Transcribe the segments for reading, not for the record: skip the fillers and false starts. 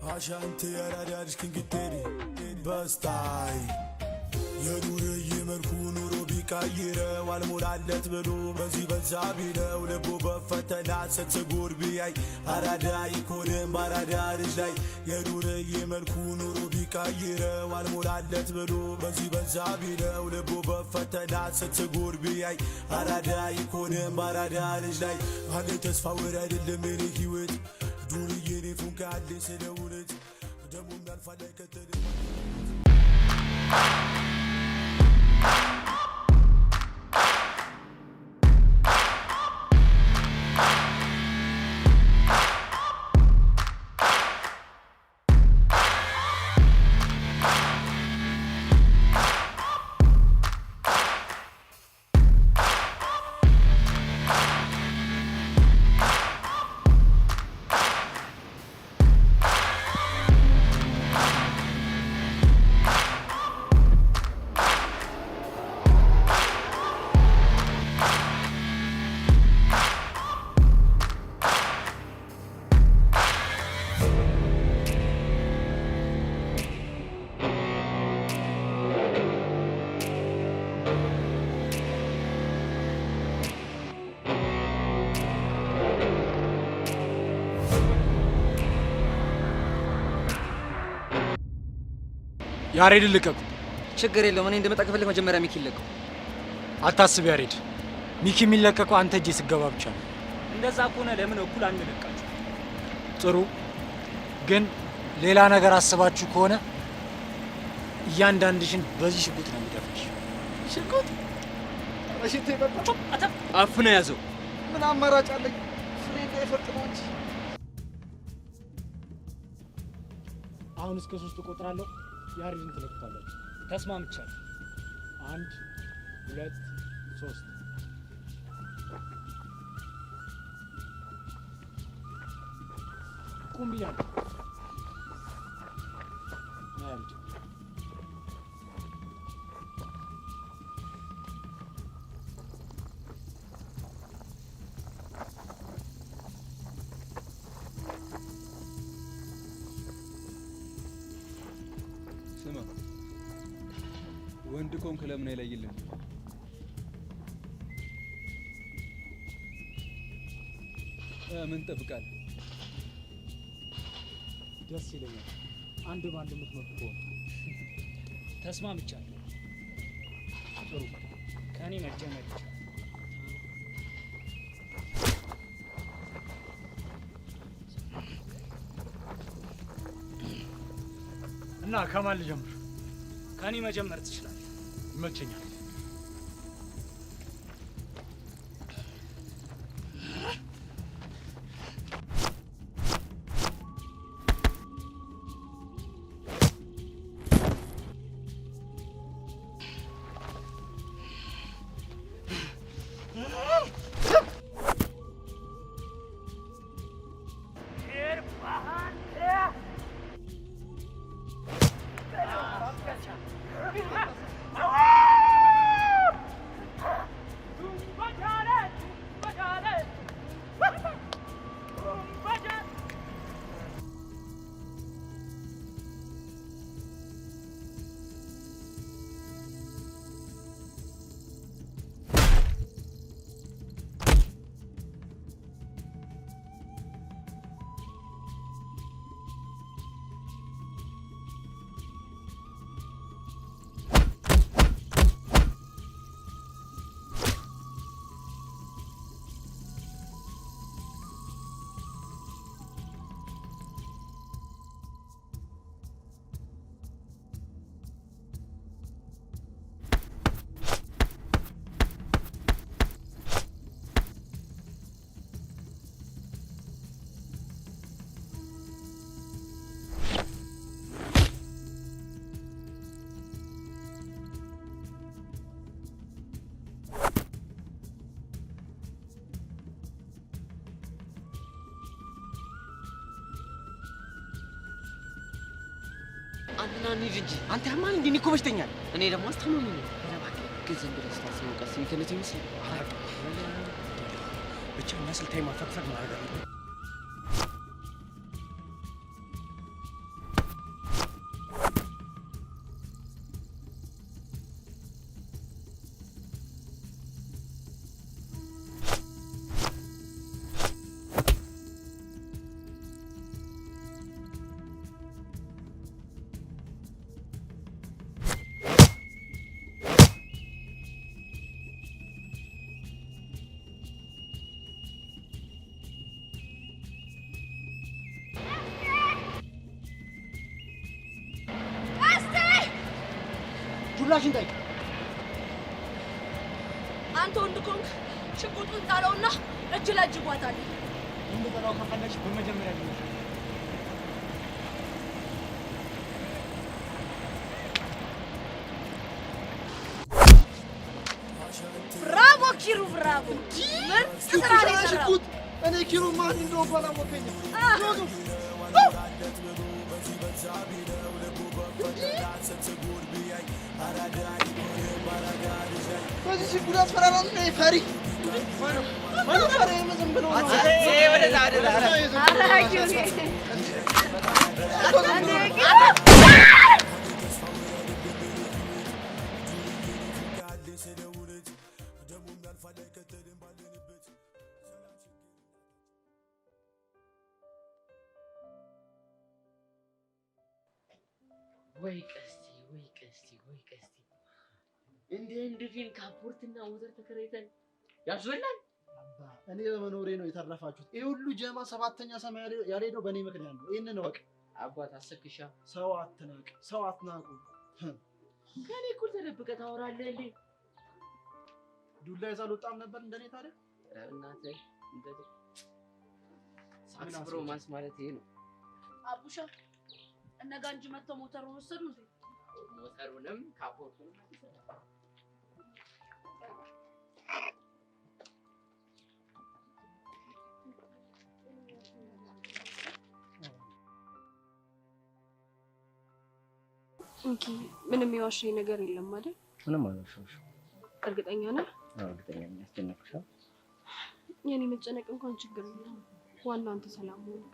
عشان تيارادش كنكتري بستاي يدوري يمركون روبي كايرة والمولادة بلو بزي بزابينا ولبو بفتنا ستسقور بياي أرادا يكون بارادا رجلاي يدوري يمركون روبي كايرة والمولادة بلو بزي بزابينا ولبو بفتنا ستسقور بياي أرادا يكون بارادا رجلاي هذا تسفاور اللي مني هيوت دوري ينفون كعدي سنولت دمو من الفلاي كتري ያሬድ ልቀቁ። ችግር የለውም። እኔ እንደመጣ ከፈለክ መጀመሪያ ሚኪ ይለቀው። አታስብ ያሬድ፣ ሚኪ የሚለቀቀው አንተ እጄ ስገባ ብቻ ነው። እንደዛ ከሆነ ለምን እኩል አንለቃችሁ? ጥሩ፣ ግን ሌላ ነገር አስባችሁ ከሆነ እያንዳንድሽን በዚህ ሽጉጥ ነው የሚደፍሽ። ሽጉጥ? እሺ ተይበቃ። አፍነ ያዘው። ምን አማራጭ አለኝ? ፍሬ እንዳይፈርጥ ነው እንጂ። አሁን እስከ 3 እቆጥራለሁ። ያሬድን ትለቁታላችሁ። ተስማምቻለሁ። 1 2 3 ቁም ብያለሁ። ያሬድ ስማ፣ ወንድ ኮንክ ለምን አይለይልም? ምን ጠብቃለህ? ደስ ይለኛል አንድ ባንድ የምትመጡ ከሆነ። ተስማምቻለሁ። ጥሩ፣ ከኔ መጀመር ይቻላል። እና ከማን ልጀምር? ከኔ መጀመር ትችላለህ። ይመቸኛል። አንተና እንሂድ እንጂ አንተ ያማል እንዴ? እኮ በሽተኛል። እኔ ደግሞ አስተማሚ ነኝ። እባክህ ግን ዝም ብለህ ስታስበው ቀስ የሚከነት ይመስል ብቻ እና ስልታይ ማፈግፈግ ማድረግ አለብን። ክላሽን ታይ አንተ ወንድ ኮንክ ሽጉጡን ጣለውና እጅ ለእጅ ጓታል። እንደጠራው ከፈለግሽ በመጀመሪያ ነው ብራቮ ኪሩ ብራቮ። ምን ስራ ነው የሰራው? እኔ ኪሩ ማን እንደው ባላወቀኝ በዚህ ጉዳት ፈራራም ነው ፈሪ ማን ፈሪ ምንም ብሎ ነው ወደዛ ወይ ቀስቲ እንደ ፊልም ካፖርትና ሞተር ተከራይተን ያስበላል። እኔ በመኖሬ ነው የተረፋችሁት። ይሄ ሁሉ ጀማ ሰባተኛ ሰማይ ያልሄደው በእኔ ምክንያት ነው። ይሄንን እወቅ። አባት አሰክሻ ሰው አትናቅ፣ ሰው አትናቁ። ከኔ እኩል ተደብቀህ ታወራለህ እንዴ? ዱላ ይዘህ አልወጣም ነበር እንደኔ ታዲያ? እናትህ እንደዚህ ሳክስ ፕሮማንስ ማለት ይሄ ነው። አቡሻ እነ ጋንጂ መተው ሞተሩን ወሰዱ እንዴ? ሞተሩንም ካፖርቱንም ኦኬ። ምንም የዋሸኝ ነገር የለም አይደል? ምንም አልዋሸሁሽ። እርግጠኛ ነህ? እርግጠኛ ነኝ። ያስጨነቅሻል? የኔ መጨነቅ እንኳን ችግር የለም። ዋናው አንተ ሰላም ሆንክ።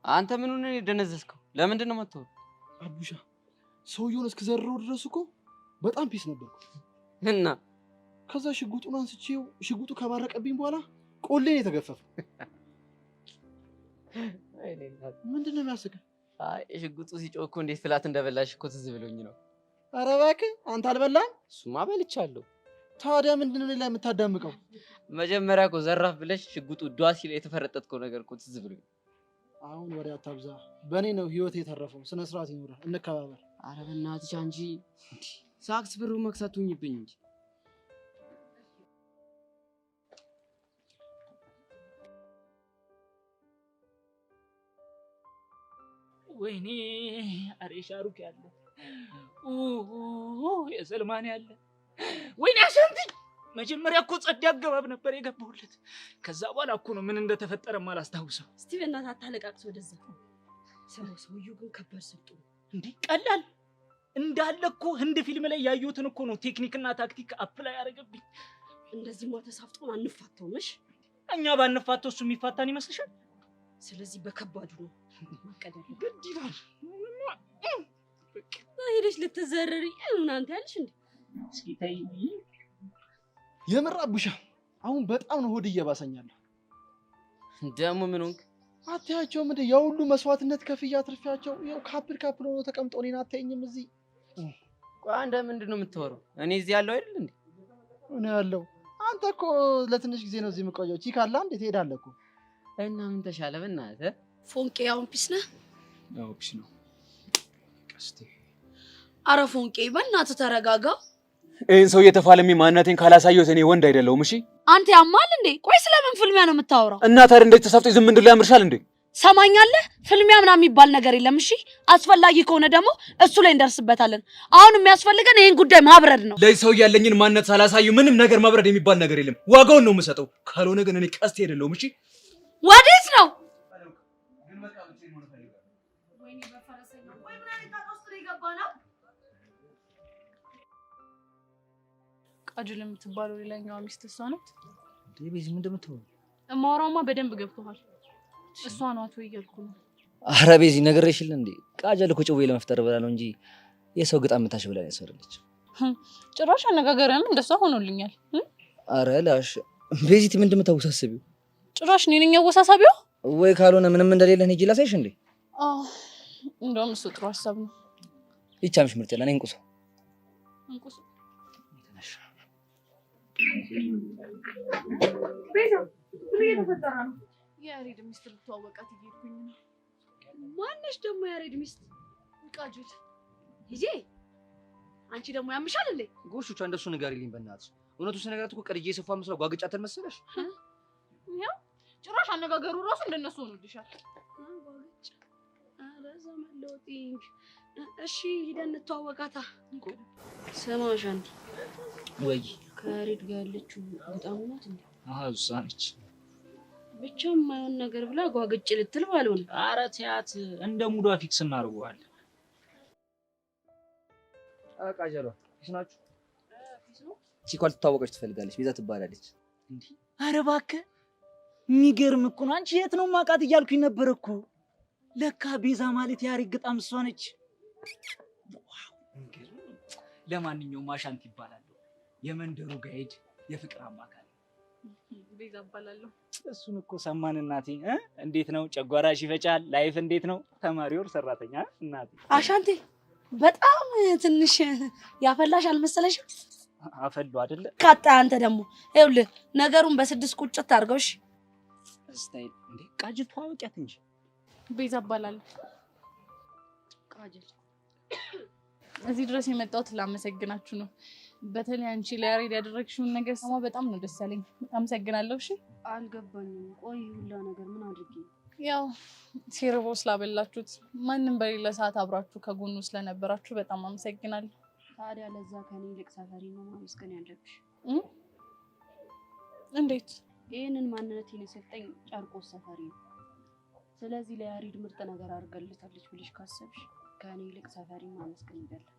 አንተ ምን ሆነ የደነዘዝከው? ለምንድን ነው መተው? አቡሻ ሰውየውን እስከዘረረው ድረስ እኮ በጣም ፒስ ነበርኩ እና ከዛ ሽጉጡን አንስቼው ሽጉጡ ከባረቀብኝ በኋላ ቆሌን የተገፈፈው። ምንድነው የሚያስቀው? አይ ሽጉጡ ሲጮህ እኮ እንዴት ፍላት እንደበላሽ እኮ ትዝ ብሎኝ ነው። ኧረ እባክህ አንተ አልበላም? እሱማ በልቻለሁ። ታዲያ ምንድነው ሌላ የምታዳምቀው? መጀመሪያ እኮ ዘራፍ ብለሽ ሽጉጡ ዷ ሲል የተፈረጠጥከው ነገር እኮ ትዝ ብሎኝ። አሁን ወሬ አታብዛ። በእኔ ነው ህይወት የተረፈው። ስነ ስርዓት ይኖራል። እንከባበር። ኧረ በእናትሽ አንቺ ሳክስ ብሩ መክሳቱኝብኝ እንጂ ወይኔ አሬ ሻሩክ ያለ የሰልማን ያለ ወይኔ አሸንቲ መጀመሪያ እኮ ጸድ አገባብ ነበር የገባሁለት። ከዛ በኋላ እኮ ነው ምን እንደተፈጠረ ማላስታውሰው። እስቲ በእናትህ አታለቃቅስ ወደዛ። ሰውየው ግን ከባድ ሰጡ እንዴ! ቀላል እንዳለ እኮ ህንድ ፊልም ላይ ያዩትን እኮ ነው ቴክኒክና ታክቲክ አፕላይ ያደረገብኝ። እንደዚህ ማ ተሳፍጦን አንፋተው ነሽ? እኛ ባንፋተው እሱ የሚፋታን ይመስልሻል? ስለዚህ በከባዱ ነው ማቀደል ግድ ይላል። ሄደሽ ልትዘረሪ እናንተ ያልሽ እንዴ? እስኪ ተይ። የምር አቡሻ አሁን በጣም ነው ሆድ እየባሰኛለሁ። ደሞ ምን ሆንክ? አታያቸውም እንዴ? የሁሉ መስዋዕትነት ከፍያ አትርፊያቸው ያው ካፕል ካፕል ሆኖ ተቀምጠው እኔን አታየኝም እዚህ። ቆይ አንተ ምንድን ነው የምትወራው? እኔ እዚህ ያለው አይደል እንዴ? እኔ ያለው አንተ እኮ ለትንሽ ጊዜ ነው እዚህ የምቆየው። ቺክ አለ እንዴ? ትሄዳለህ እኮ። እና ምን ተሻለ በእናትህ? ፎንቄ አሁን ፒስ ነህ? ያው ፒስ ነው። ቀስቴ ኧረ ፎንቄ በእናትህ ተረጋጋ። ይሄን ሰው እየተፋለሚ ማንነቴን ካላሳየሁት እኔ ወንድ አይደለሁም። እሺ አንተ ያማል እንዴ? ቆይ ስለምን ፍልሚያ ነው የምታወራው? እና ታዲያ እንዴት ተሳፍቶ ዝም እንድል ያምርሻል እንዴ? ሰማኛለህ? ፍልሚያ ምናምን የሚባል ነገር የለም። እሺ አስፈላጊ ከሆነ ደግሞ እሱ ላይ እንደርስበታለን። አሁን የሚያስፈልገን ይሄን ጉዳይ ማብረድ ነው። ለዚህ ሰው ያለኝን ማንነት ሳላሳዩ ምንም ነገር ማብረድ የሚባል ነገር የለም። ዋጋውን ነው የምሰጠው። ካልሆነ ግን እኔ ቀስቴ አይደለሁም። እሺ ወዴት ነው? ወይኔ በፈረሰኛ ወይ ምን አይነት ታውስት ነው የገባነው? ቃጅል የምትባለው ሌላኛዋ ሚስት እሷ ናት። ቤዚ ምን እንደምትሆን እማወራውማ በደንብ ገብቶሃል። እሷ ናት ወይ እያልኩ ነው። ኧረ ቤዚ ነግሬሽል እንዴ? ቃጀል እኮ ጭዌ ለመፍጠር ብላ ነው እንጂ የሰው ግጣም መታሽ ብላ ነው ያሰረለች። ጭራሽ አነጋገርህም እንደሷ ሆኖልኛል። ኧረ ላሽ ቤዚቲ ምን እንደምታወሳስቢው? ጭራሽ እኔ ነኝ አወሳሳቢው? ወይ ካልሆነ ምንም እንደሌለ ሂጂ ላሳይሽ እንዴ? እንደውም እሱ ጥሩ ሀሳብ ነው። ይቻምሽ ምርጥ ለኔ እንቁሶ እንቁሶ ቤዛ ምን እየተፈጠረ ነው? የሪድ ሚስት ልትዋወቃት እየሄድኩኝ ነው። ማነሽ ደግሞ ያሬድ ሚስት? ቃጁት ይዜ አንቺ ደግሞ ያምሻል እንዴ? ጎሹቻ እንደሱ ንገሪልኝ በእናትሽ። እውነቱ ስነግራት እኮ ቀድጄ የሰፋ መስለው ጓግጫተን መሰለሽ? ያው ጭራሽ አነጋገሩ ራሱ እንደነሱ ሆኖልሻል። ጓግጫ አረ ዘመን ለውጢንግ። እሺ ሂደን እንተዋወቃታ። ስማ ሻንቲ፣ ወይ ከያሬድ ጋር ያለችው በጣም ናት እንዴ? እሷ ነች። ብቻ የማይሆን ነገር ብላ ጓግጭ ልትል ባልሆነ። ኧረ ተያት፣ እንደ ሙዷ ፊክስ እናደርገዋለን። ቃጀሏ ፊስ ናችሁ? ቺኳል ትታወቀች ትፈልጋለች። ቤዛ ትባላለች። እንዴ ኧረ እባክህ የሚገርም እኮ ነው። አንቺ የት ነው ማውቃት እያልኩኝ ነበር እኮ። ለካ ቤዛ ማለት ያሬድ ግጣም እሷ ነች። ለማንኛውም አሻንቲ ይባላል፣ የመንደሩ ጋይድ፣ የፍቅር አማካሪ። ቤዛ እባላለሁ። እሱን እኮ ሰማን እናቴ። እንዴት ነው ጨጓራሽ ይፈጫል? ላይፍ እንዴት ነው? ተማሪ ወር ሰራተኛ እናቴ። አሻንቴ በጣም ትንሽ ያፈላሽ አልመሰለሽም? አፈሉ አይደለ? ካጣ አንተ ደግሞ ይኸውልህ ነገሩን በስድስት ቁጭት አድርገው። እሺ ስታይል እንዴ ቃጅል ተዋወቂያት እንጂ። ቤዛ እባላለሁ። ቃጅል እዚህ ድረስ የመጣሁት ላመሰግናችሁ ነው። በተለይ አንቺ ለያሬድ ያደረግሽውን ነገር ሰማ በጣም ነው ደስ ያለኝ። አመሰግናለሁ። እሺ አልገባኝም። ቆይ ሁላ ነገር ምን አድርጌ? ያው ሲርቦ ስላበላችሁት ማንም በሌላ ሰዓት አብራችሁ ከጎኑ ስለነበራችሁ በጣም አመሰግናለሁ። ታዲያ ለዛ ከኔ ይልቅ ሰፈሪ ነው ማመስገን ያለብሽ። እንዴት? ይህንን ማንነቴን የሰጠኝ ጨርቆስ ሰፈሪ ነው። ስለዚህ ለያሬድ ምርጥ ነገር አድርገልታለች ብለሽ ካሰብሽ ከኔ ይልቅ ሰፈሪ ማመስገን ይበላል።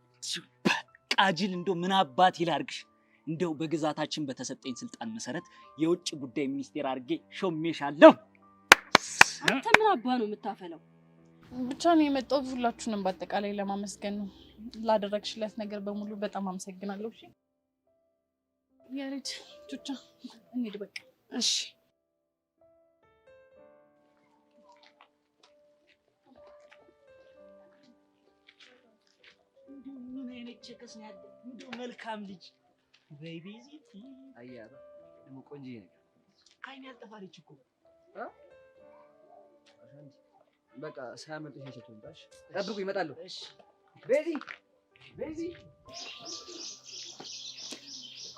ቃጅል እንደው ምን አባት ይላርግሽ። እንደው በግዛታችን በተሰጠኝ ስልጣን መሰረት የውጭ ጉዳይ ሚኒስቴር አድርጌ ሾሜሻለሁ። አንተ ምን አባ ነው የምታፈለው? ብቻ ነው የመጣሁት ሁላችሁንም በአጠቃላይ ለማመስገን ነው። ላደረግሽለት ነገር በሙሉ በጣም አመሰግናለሁ። እሺ ያሬድ ቹቻ እንሂድ በቃ። እሺ ምን አይነት ቸከስ ነው ያለ? እንደው መልካም ልጅ ቤቢ ዚቲ አያባ ደግሞ ቆንጆ ነገር ከዓይኔ ያልጠፋለች እኮ። በቃ ሳያመልጥሽ ነው ትምጣሽ። ጠብቁ ይመጣሉ። እሺ ቤዚ ቤዚ።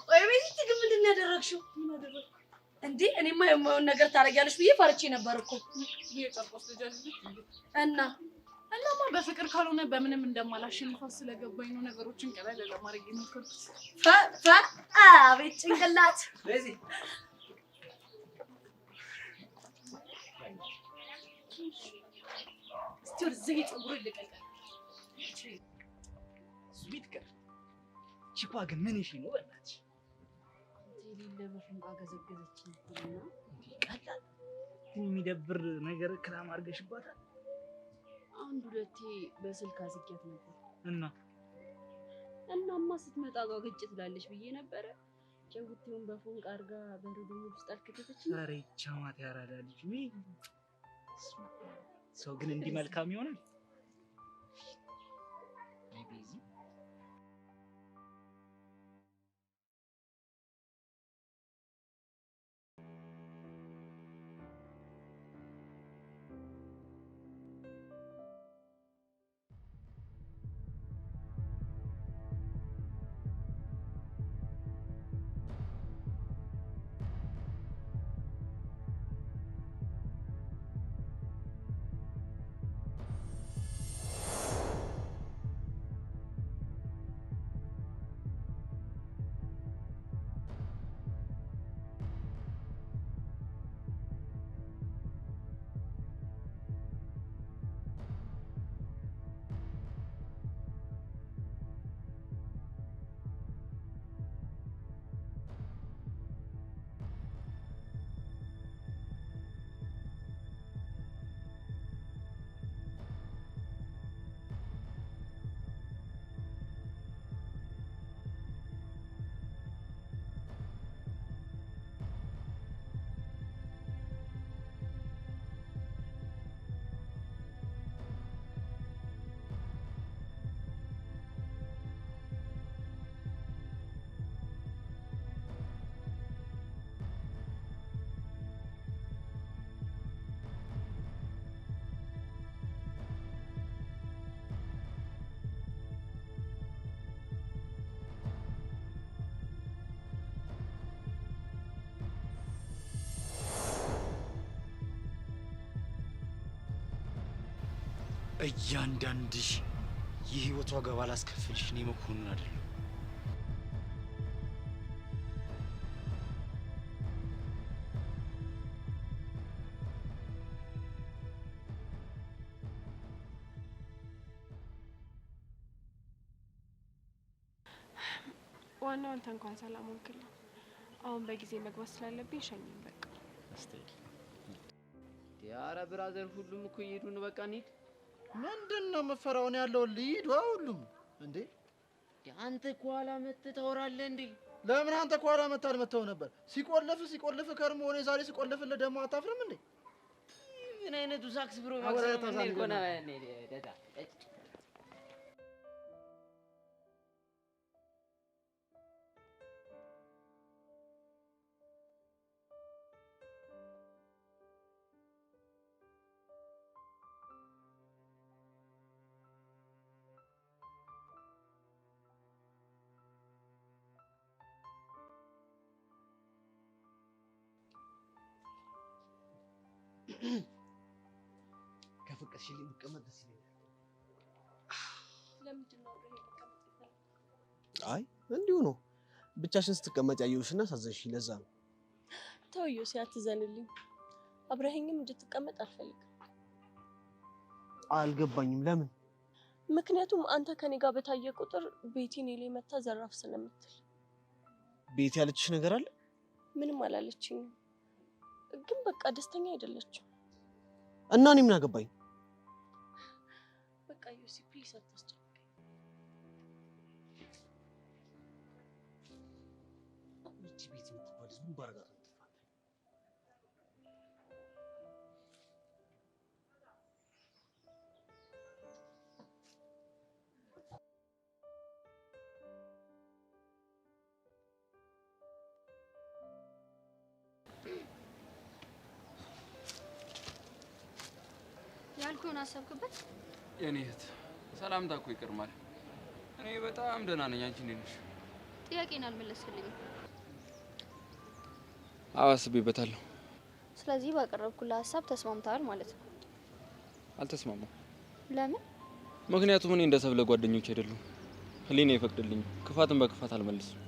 ቆይ ቤዚ ግን ምንድን ነው ያደረግሽው? ምን አደረግኩ እንዴ? እኔማ የማይሆን ነገር ታደርጊያለሽ ብዬ ፈርቼ ነበር እኮ። የጨርቆስ ልጅ እናማ በፍቅር ካልሆነ በምንም እንደማላሸንፋት ስለገባኝ ነው ነገሮችን ቀለል ለማድረግ የሞከርኩት። አቤት ጭንቅላት። ቤዚ እስቲ ወደዚህ ፀጉር ይልቀቃል። ስዊት ከር ቺኳ ግን ምን እሺ ነው በእናትሽ? የሌለ በሽንቋ ገዘገዘችኝ እና ቀላል ግን የሚደብር ነገር ክላም አድርገሽባታል። አንድ ሁለቴ በስልክ አዝጊያት ነበር እናማ ስትመጣ ጋር ግጭ ትላለች ብዬ ነበረ። ጨውቴውን በፎንቃ አድርጋ በረዶ ውስጥ አልከተተች። ኧረ ቻማት ያራዳ ልጅ ወይ ሰው ግን እንዲህ መልካም ይሆናል? እያንዳንድሽ የህይወት ዋጋ ባላስከፍልሽ እኔ መኮንን አይደለም። ዋናው አንተ እንኳን ሰላም ሆንክልኝ። አሁን በጊዜ መግባት ስላለብኝ ሸኝኝ በቃ። ኧረ ብራዘር ሁሉም እኮ እየሄዱ ነው። በቃ እንሂድ። ምንድነው መፈራውን ያለው? ልሂድ ሁሉም እንዴ? አንተ ከኋላ መተህ ታወራለህ እንዴ? ለምን አንተ ከኋላ መተህ አልመተው ነበር? ሲቆልፍ ከርሞ ሆነ ዛሬ ሲቆልፍልህ ደግሞ አታፍርም እንዴ? ምን አይነቱ ሳክስ ብሮ ማክሰም ነው ደዳ ከፍቅርሽልኝ ብቀመጥ ደስ ይለኛል። ለምንድን ነው ግን የምትቀመጪው? አይ እንዲሁ ነው። ብቻሽን ስትቀመጥ ያየሁሽና ሳዘንሽኝ ለዛ ነው። ተውዬው ሲያትዘንልኝ አብረኸኝም እንድትቀመጥ አልፈልግም። አልገባኝም። ለምን? ምክንያቱም አንተ ከኔ ጋር በታየ ቁጥር ቤቲ እኔ ላይ መታ ዘራፍ ስለምትል። ቤቲ ያለችሽ ነገር አለ? ምንም አላለችኝም፣ ግን በቃ ደስተኛ አይደለችም። እና እኔ ምን አገባኝ? በቃ ዮሲ ፕሊስ አታስጨንቀኝ። እቺ ቤት የምትባል ምን ባረጋት ነው? ያልኩህን አሰብክበት? የኔ እህት ሰላምታ እኮ ይቀርማል። እኔ በጣም ደህና ነኝ። አንቺ እንዴት ነሽ? ጥያቄን አልመለስክልኝም። አዎ አስቤበታለሁ። ስለዚህ ባቀረብኩልህ ሀሳብ ተስማምተሃል ማለት ነው? አልተስማማም። ለምን? ምክንያቱም እኔ እንደ ሰብለ ጓደኞች አይደሉም። ህሊና ይፈቅድልኝ። ክፋትን በክፋት አልመልስም።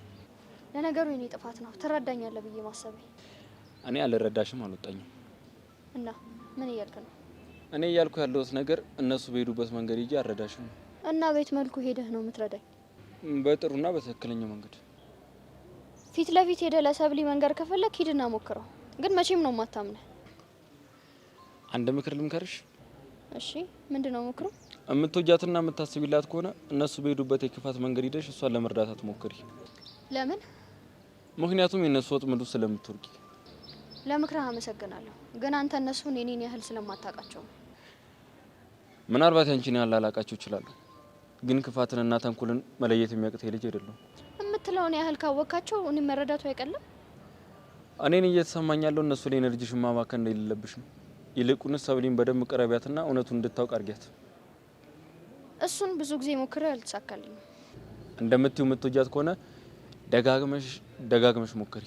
ለነገሩ የኔ ጥፋት ነው። ትረዳኛለህ ብዬ ማሰቤ። እኔ አልረዳሽም አልወጣኝም። እና ምን እያልክ ነው? እኔ እያልኩ ያለሁት ነገር እነሱ በሄዱበት መንገድ ሂጂ አልረዳሽም። እና ቤት መልኩ ሄደህ ነው የምትረዳኝ? በጥሩና በትክክለኛ መንገድ። ፊት ለፊት ሄደህ ለሰብሊ መንገር ከፈለክ ሂድና ሞክረው። ግን መቼም ነው የማታምነህ። አንድ ምክር ልምከርሽ። እሺ፣ ምንድነው ምክሩ? የምትወጃትና የምታስቢላት ከሆነ እነሱ በሄዱበት የክፋት መንገድ ሂደሽ እሷን ለመርዳት አትሞክሪ። ለምን? ምክንያቱም የእነሱ ወጥመድ ውስጥ ስለምትወርቂ። ለምክርህ አመሰግናለሁ፣ ግን አንተ እነሱን የኔን ያህል ስለማታውቃቸው ነው። ምናልባት ያንቺን ያህል ላላቃቸው ይችላሉ፣ ግን ክፋትንና ተንኮልን መለየት የሚያቅት ልጅ አይደለም። የምትለውን ያህል ካወቃቸው እኔ መረዳቱ አይቀልም። እኔን እየተሰማኝ ያለው እነሱ ላይ ኤነርጂሽን ማባከን እንደሌለብሽ ነው። ይልቁንስ ሰብሊን በደንብ ቅረቢያትና እውነቱን እንድታውቅ አድርጊያት። እሱን ብዙ ጊዜ ሞክሬ አልተሳካልኝም። እንደምትዩ የምትወጃት ከሆነ ደጋግመሽ ሞክሪ።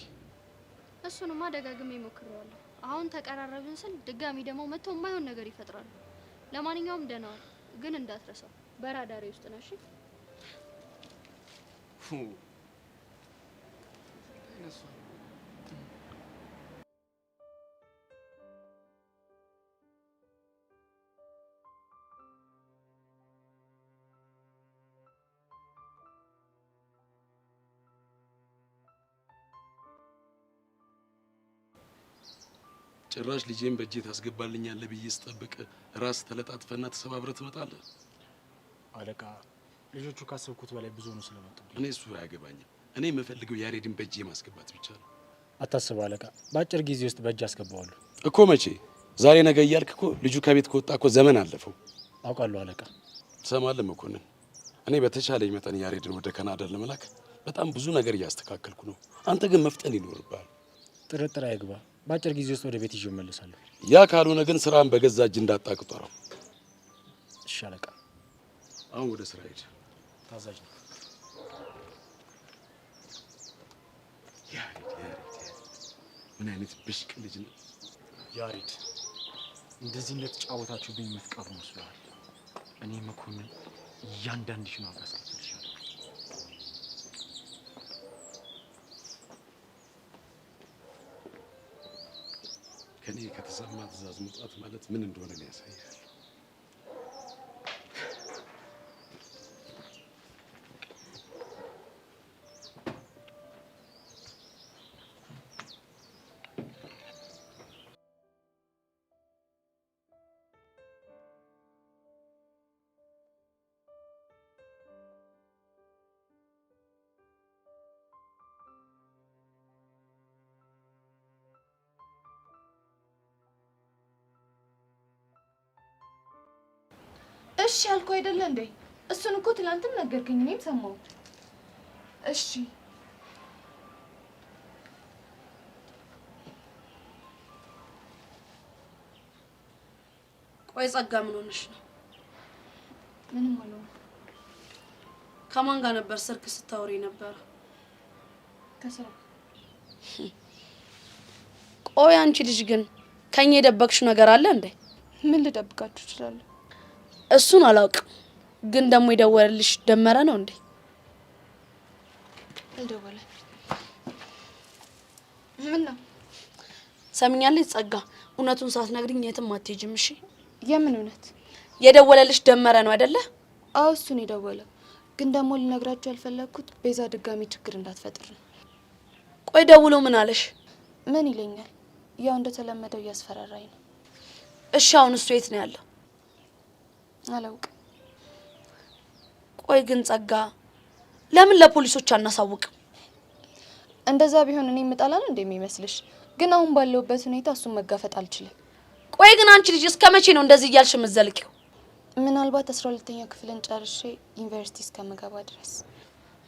እሱንማ ደጋግሜ ሞክሬዋለሁ። አሁን ተቀራረብን ስል ድጋሚ ደግሞ መጥቶ የማይሆን ነገር ይፈጥራሉ። ለማንኛውም ደህና ዋል፣ ግን እንዳትረሳው በራዳሪ ውስጥ ነሽ። ጭራሽ ልጄን በእጄ ታስገባልኛለህ ብዬ ስጠብቅ ራስ ተለጣጥፈና ተሰባብረህ ትመጣለህ። አለቃ፣ ልጆቹ ካሰብኩት በላይ ብዙ ነው ስለመጡ። እኔ እሱ አያገባኝም። እኔ የምፈልገው ያሬድን በእጄ ማስገባት ብቻ ነው። አታስብ አለቃ፣ በአጭር ጊዜ ውስጥ በእጅ አስገባዋለሁ እኮ። መቼ? ዛሬ ነገ እያልክ እኮ ልጁ ከቤት ከወጣ እኮ ዘመን አለፈው። አውቃለሁ አለቃ። ትሰማለህ መኮንን፣ እኔ በተቻለኝ መጠን ያሬድን ወደ ካናዳ ለመላክ በጣም ብዙ ነገር እያስተካከልኩ ነው። አንተ ግን መፍጠን ይኖርብሃል። ጥርጥር አይግባ፣ በአጭር ጊዜ ውስጥ ወደ ቤት ይዤ እመለሳለሁ። ያ ካልሆነ ግን ስራን በገዛ እጅ እንዳታቅጠረው። እሺ አለቃ። አሁን ወደ ስራ ሂድ። ታዛዥ ነው። ያሬድ ምን አይነት ብሽቅ ልጅ ነው! ያሬድ እንደዚህ እንደተጫወታችሁብኝ የምትቀሩ መስሏል። እኔ መኮንን እያንዳንድሽን ዋጋ አስከፍልሻለሁ። ከኔ ከተሰማ ትእዛዝ መውጣት ማለት ምን እንደሆነ ነው ያሳያል። እሺ ያልኩ አይደለ እንዴ? እሱን እኮ ትላንትም ነገርከኝ፣ እኔም ሰማሁት። እሺ ቆይ ጸጋ ምን ሆነሽ ነው? ምንም አልሆነም። ከማን ጋር ነበር ስልክ ስታወሪ ነበር? ከስራ። ቆይ አንቺ ልጅ ግን ከኛ የደበቅሽው ነገር አለ እንዴ? ምን ልደብቃችሁ እችላለሁ? እሱን አላውቅም፣ ግን ደግሞ የደወለልሽ ደመረ ነው እንዴ? አልደወለ። ምን ነው? ሰሚኛለሽ ጸጋ፣ እውነቱን ሳትነግሪኝ የትም አትሄጂም። እሺ? የምን እውነት? የደወለልሽ ደመረ ነው አይደለ? አዎ እሱን የደወለው፣ ግን ደግሞ ልነግራችሁ ያልፈለግኩት ቤዛ ድጋሚ ችግር እንዳትፈጥር ነው። ቆይ ደውሎ ምን አለሽ? ምን ይለኛል? ያው እንደተለመደው እያስፈራራኝ ነው። እሺ አሁን እሱ የት ነው ያለው? አላውቅም። ቆይ ግን ጸጋ ለምን ለፖሊሶች አናሳውቅም? እንደዛ ቢሆን እኔ እምጣላል እንደሚመስልሽ? ግን አሁን ባለውበት ሁኔታ እሱን መጋፈጥ አልችልም። ቆይ ግን አንቺ ልጅ እስከ መቼ ነው እንደዚህ እያልሽ የምትዘልቂው? ምናልባት 12ኛ ክፍልን ጨርሼ ዩኒቨርሲቲ እስከምገባ ድረስ።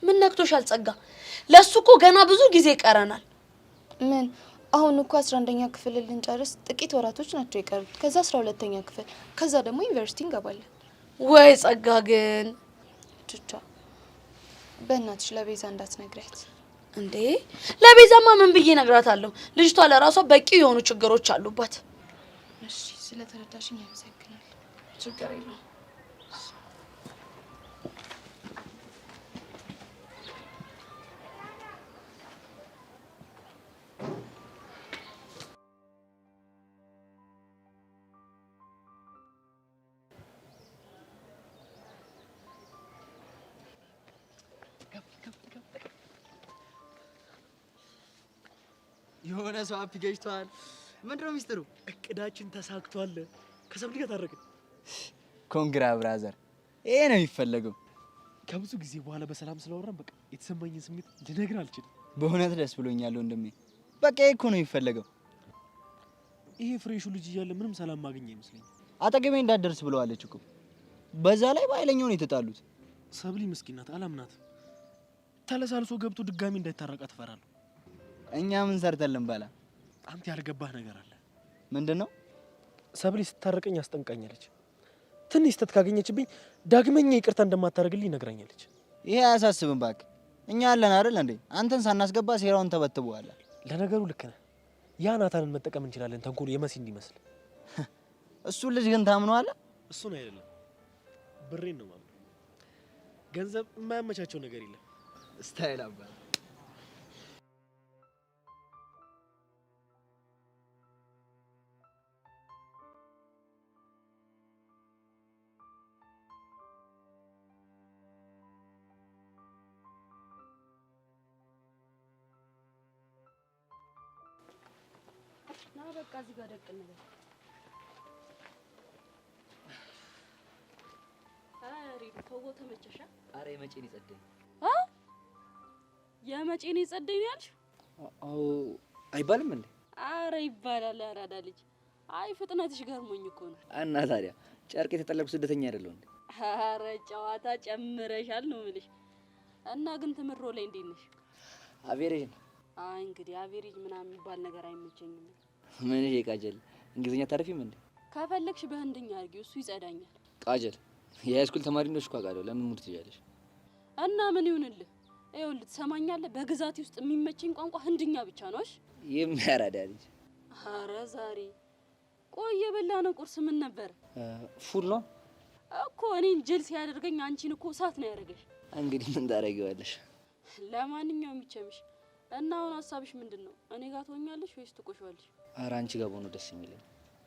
ምን ነክቶሻል ጸጋ? ለሱ እኮ ገና ብዙ ጊዜ ይቀረናል። ምን አሁን እኮ 11ኛ ክፍል ልንጨርስ ጥቂት ወራቶች ናቸው የቀሩት። ከዛ 12ኛ ክፍል፣ ከዛ ደግሞ ዩኒቨርሲቲ እንገባለን። ወይ ጸጋ ግን ቹቻ በእናትሽ ለቤዛ እንዳትነግሪያት። እንዴ ለቤዛማ ምን ብዬ እነግራታለሁ? ልጅቷ ለራሷ በቂ የሆኑ ችግሮች አሉባት። እሺ ስለተረዳሽኝ አመሰግናለሁ። ችግር የለውም። የሆነ ሰው አፕ ገጭቷል። ምንድነው ሚስጥሩ? እቅዳችን ተሳክቷል። ከሰብሊ ጋር ታረቅን። ኮንግራ ብራዘር፣ ይሄ ነው የሚፈለገው። ከብዙ ጊዜ በኋላ በሰላም ስለወራን በቃ የተሰማኝን ስሜት ልነግር አልችልም። በእውነት ደስ ብሎኛል ወንድሜ። በቃ ይሄ እኮ ነው የሚፈለገው። ይሄ ፍሬሹ ልጅ እያለ ምንም ሰላም ማግኘት አይመስለኝም። አጠገቤ እንዳትደርስ ብለዋለች እኮ። በዛ ላይ በኃይለኛው ነው የተጣሉት። ሰብሊ ምስኪን ናት፣ አላምናትም። ተለሳልሶ ገብቶ ድጋሚ እንዳይታረቃ ትፈራለሁ። እኛ ምን ሰርተልን በላ? አንተ ያልገባህ ነገር አለ። ምንድነው? ሰብሊ ስታረቀኝ አስጠንቃኛለች። ትንሽ ስተት ካገኘችብኝ ዳግመኛ ይቅርታ እንደማታደርግልኝ ነግራኛለች። ይሄ አያሳስብም እባክህ። እኛ አለን አይደል እንዴ? አንተን ሳናስገባ ሴራውን ተበትበዋል። ለነገሩ ልክ ነህ። ያ ናታንን መጠቀም እንችላለን፣ ተንኮሉ የመሲ እንዲመስል። እሱ ልጅ ግን ታምነዋለህ? እሱን አይደለም ብሬን ነው ማምነው። ገንዘብ የማያመቻቸው ነገር የለም። ስታይል አባል ና በቃ እዚህ ጋር ደቅ እንበል። አሬ ተው ተመቸሻ? አረ የመጪን ይጸደኝ። የመጪን ይጸደኝ ነው ያልሽ? አዎ አይባልም እንዴ? አረ ይባላል። አራዳ ልጅ። አይ ፍጥነትሽ ገርሞኝ እኮ ነው። እና ታዲያ ጨርቅ የተጠለብኩ ስደተኛ አይደለሁ እንዴ? አረ ጨዋታ ጨምረሻል ነው የምልሽ። እና ግን ትምሮ ላይ እንዴት ነሽ? አቬሬጅ ነው። አይ እንግዲህ አቬሬጅ ምናምን የሚባል ነገር አይመቸኝም። ምን ይሄ ቃጀል እንግሊዝኛ ታረፊም እንዴ? ከፈለግሽ በህንድኛ አድርጊው፣ እሱ ይጸዳኛል። ቃጀል የሃይስኩል ተማሪ ነሽ እኮ አውቃለሁ። ለምን ሙድ ትያለሽ? እና ምን ይሁንልህ? ይኸውልህ ትሰማኛለህ? በግዛቴ ውስጥ የሚመቸኝ ቋንቋ ህንድኛ ብቻ ነው። እሺ የሚያራዳ ልጅ። ኧረ ዛሬ ቆይ የበላነው ቁርስ ምን ነበር? ፉል ነው። እኮ እኔን ጅል ሲያደርገኝ አንቺን እኮ እሳት ነው ያደረገሽ። እንግዲህ ምን ታደርጊዋለሽ? ለማንኛውም ይቸምሽ እና አሁን ሀሳብሽ ምንድነው? እኔ ጋር ትሆኛለሽ ወይስ ትቆሻለሽ? ኧረ አንቺ ጋር ብሆን ደስ የሚለኝ።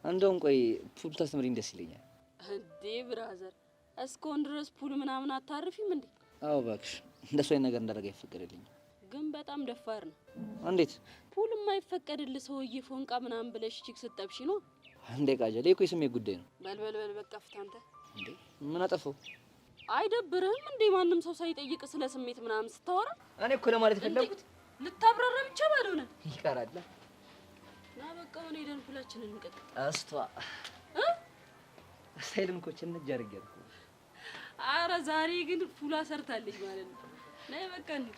እንደውም ቆይ ፑል ታስተምሪኝ ደስ ይለኛል። እንዴ ብራዘር እስካሁን ድረስ ፑል ምናምን አታርፊም እንዴ? አዎ እባክሽ እንደሱ አይነት ነገር እንዳደረገ አይፈቀድልኝም። ግን በጣም ደፋር ነው። እንዴት? ፑል የማይፈቀድልህ ሰውዬ ፎንቃ ምናምን ብለሽ ቺክ ስትጠብሺ ነው እንዴ? ቃጀሌ እኮ የስሜት ጉዳይ ነው። በል በቃ ፍታንተ። እንዴ ምን አጠፋው? አይደብርህም እንዴ ማንም ሰው ሳይጠይቅ ስለ ስሜት ምናምን ስታወራ? እኔ እኮ ለማለት የፈለኩት ልታብራራ ብቻ ባልሆነ ይቀራል። ና በቃ አሁን ሄደን ፑላችንን እንቀጥል። ስታይልን እኮ ችንጅ አድርጌያለሁ። ኧረ ዛሬ ግን ፑላ ሰርታለች ማለት ነው። ነይ በቃ እንሂድ።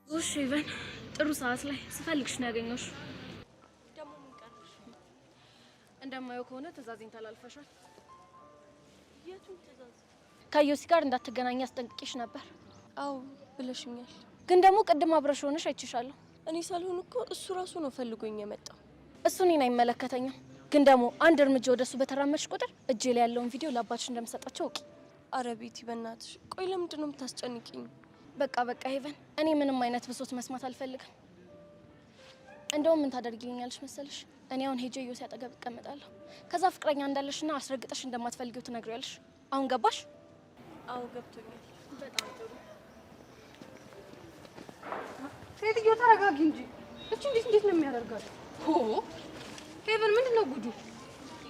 እሺ ኢቨን ጥሩ ሰዓት ላይ ስፈልግሽ ነው ያገኘሁሽ። ደግሞ ምን ቀረሽ? እንደማየው ከሆነ ትዕዛዜን ተላልፈሻል። የቱን ትዕዛዝ? ከዮሲ ጋር እንዳትገናኝ አስጠንቅቄሽ ነበር። አዎ ብለሽኛል። ግን ደግሞ ቅድም አብረሽ ሆነሽ አይችሻለሁ። እኔ ሳልሆን እኮ እሱ ራሱ ነው ፈልጎኝ የመጣው። እሱ እኔን አይመለከተኝም። ግን ደግሞ አንድ እርምጃ ወደሱ በተራመድሽ ቁጥር እጄ ላይ ያለውን ቪዲዮ ለአባትሽ እንደምሰጣቸው እውቂ። ኧረ ቤቲ በእናትሽ ቆይ ለምንድን ነው የምታስጨንቂኝ? በቃ ሄቨን እኔ ምንም አይነት ብሶት መስማት አልፈልግም። እንደውም ምን ታደርጊልኛለሽ መሰለሽ? እኔ አሁን ሄጄ ዮሲ አጠገብ እቀመጣለሁ። ከዛ ፍቅረኛ እንዳለሽና አስረግጠሽ እንደማትፈልጊው ትነግሪያለሽ። አሁን ገባሽ? አዎ ገብቶኛል። በጣም ጥሩ። ሴትዮ ተረጋጊ እንጂ። እቺ እንዴት ነው የሚያደርጋት? ሄቨን ምንድነው ጉዱ?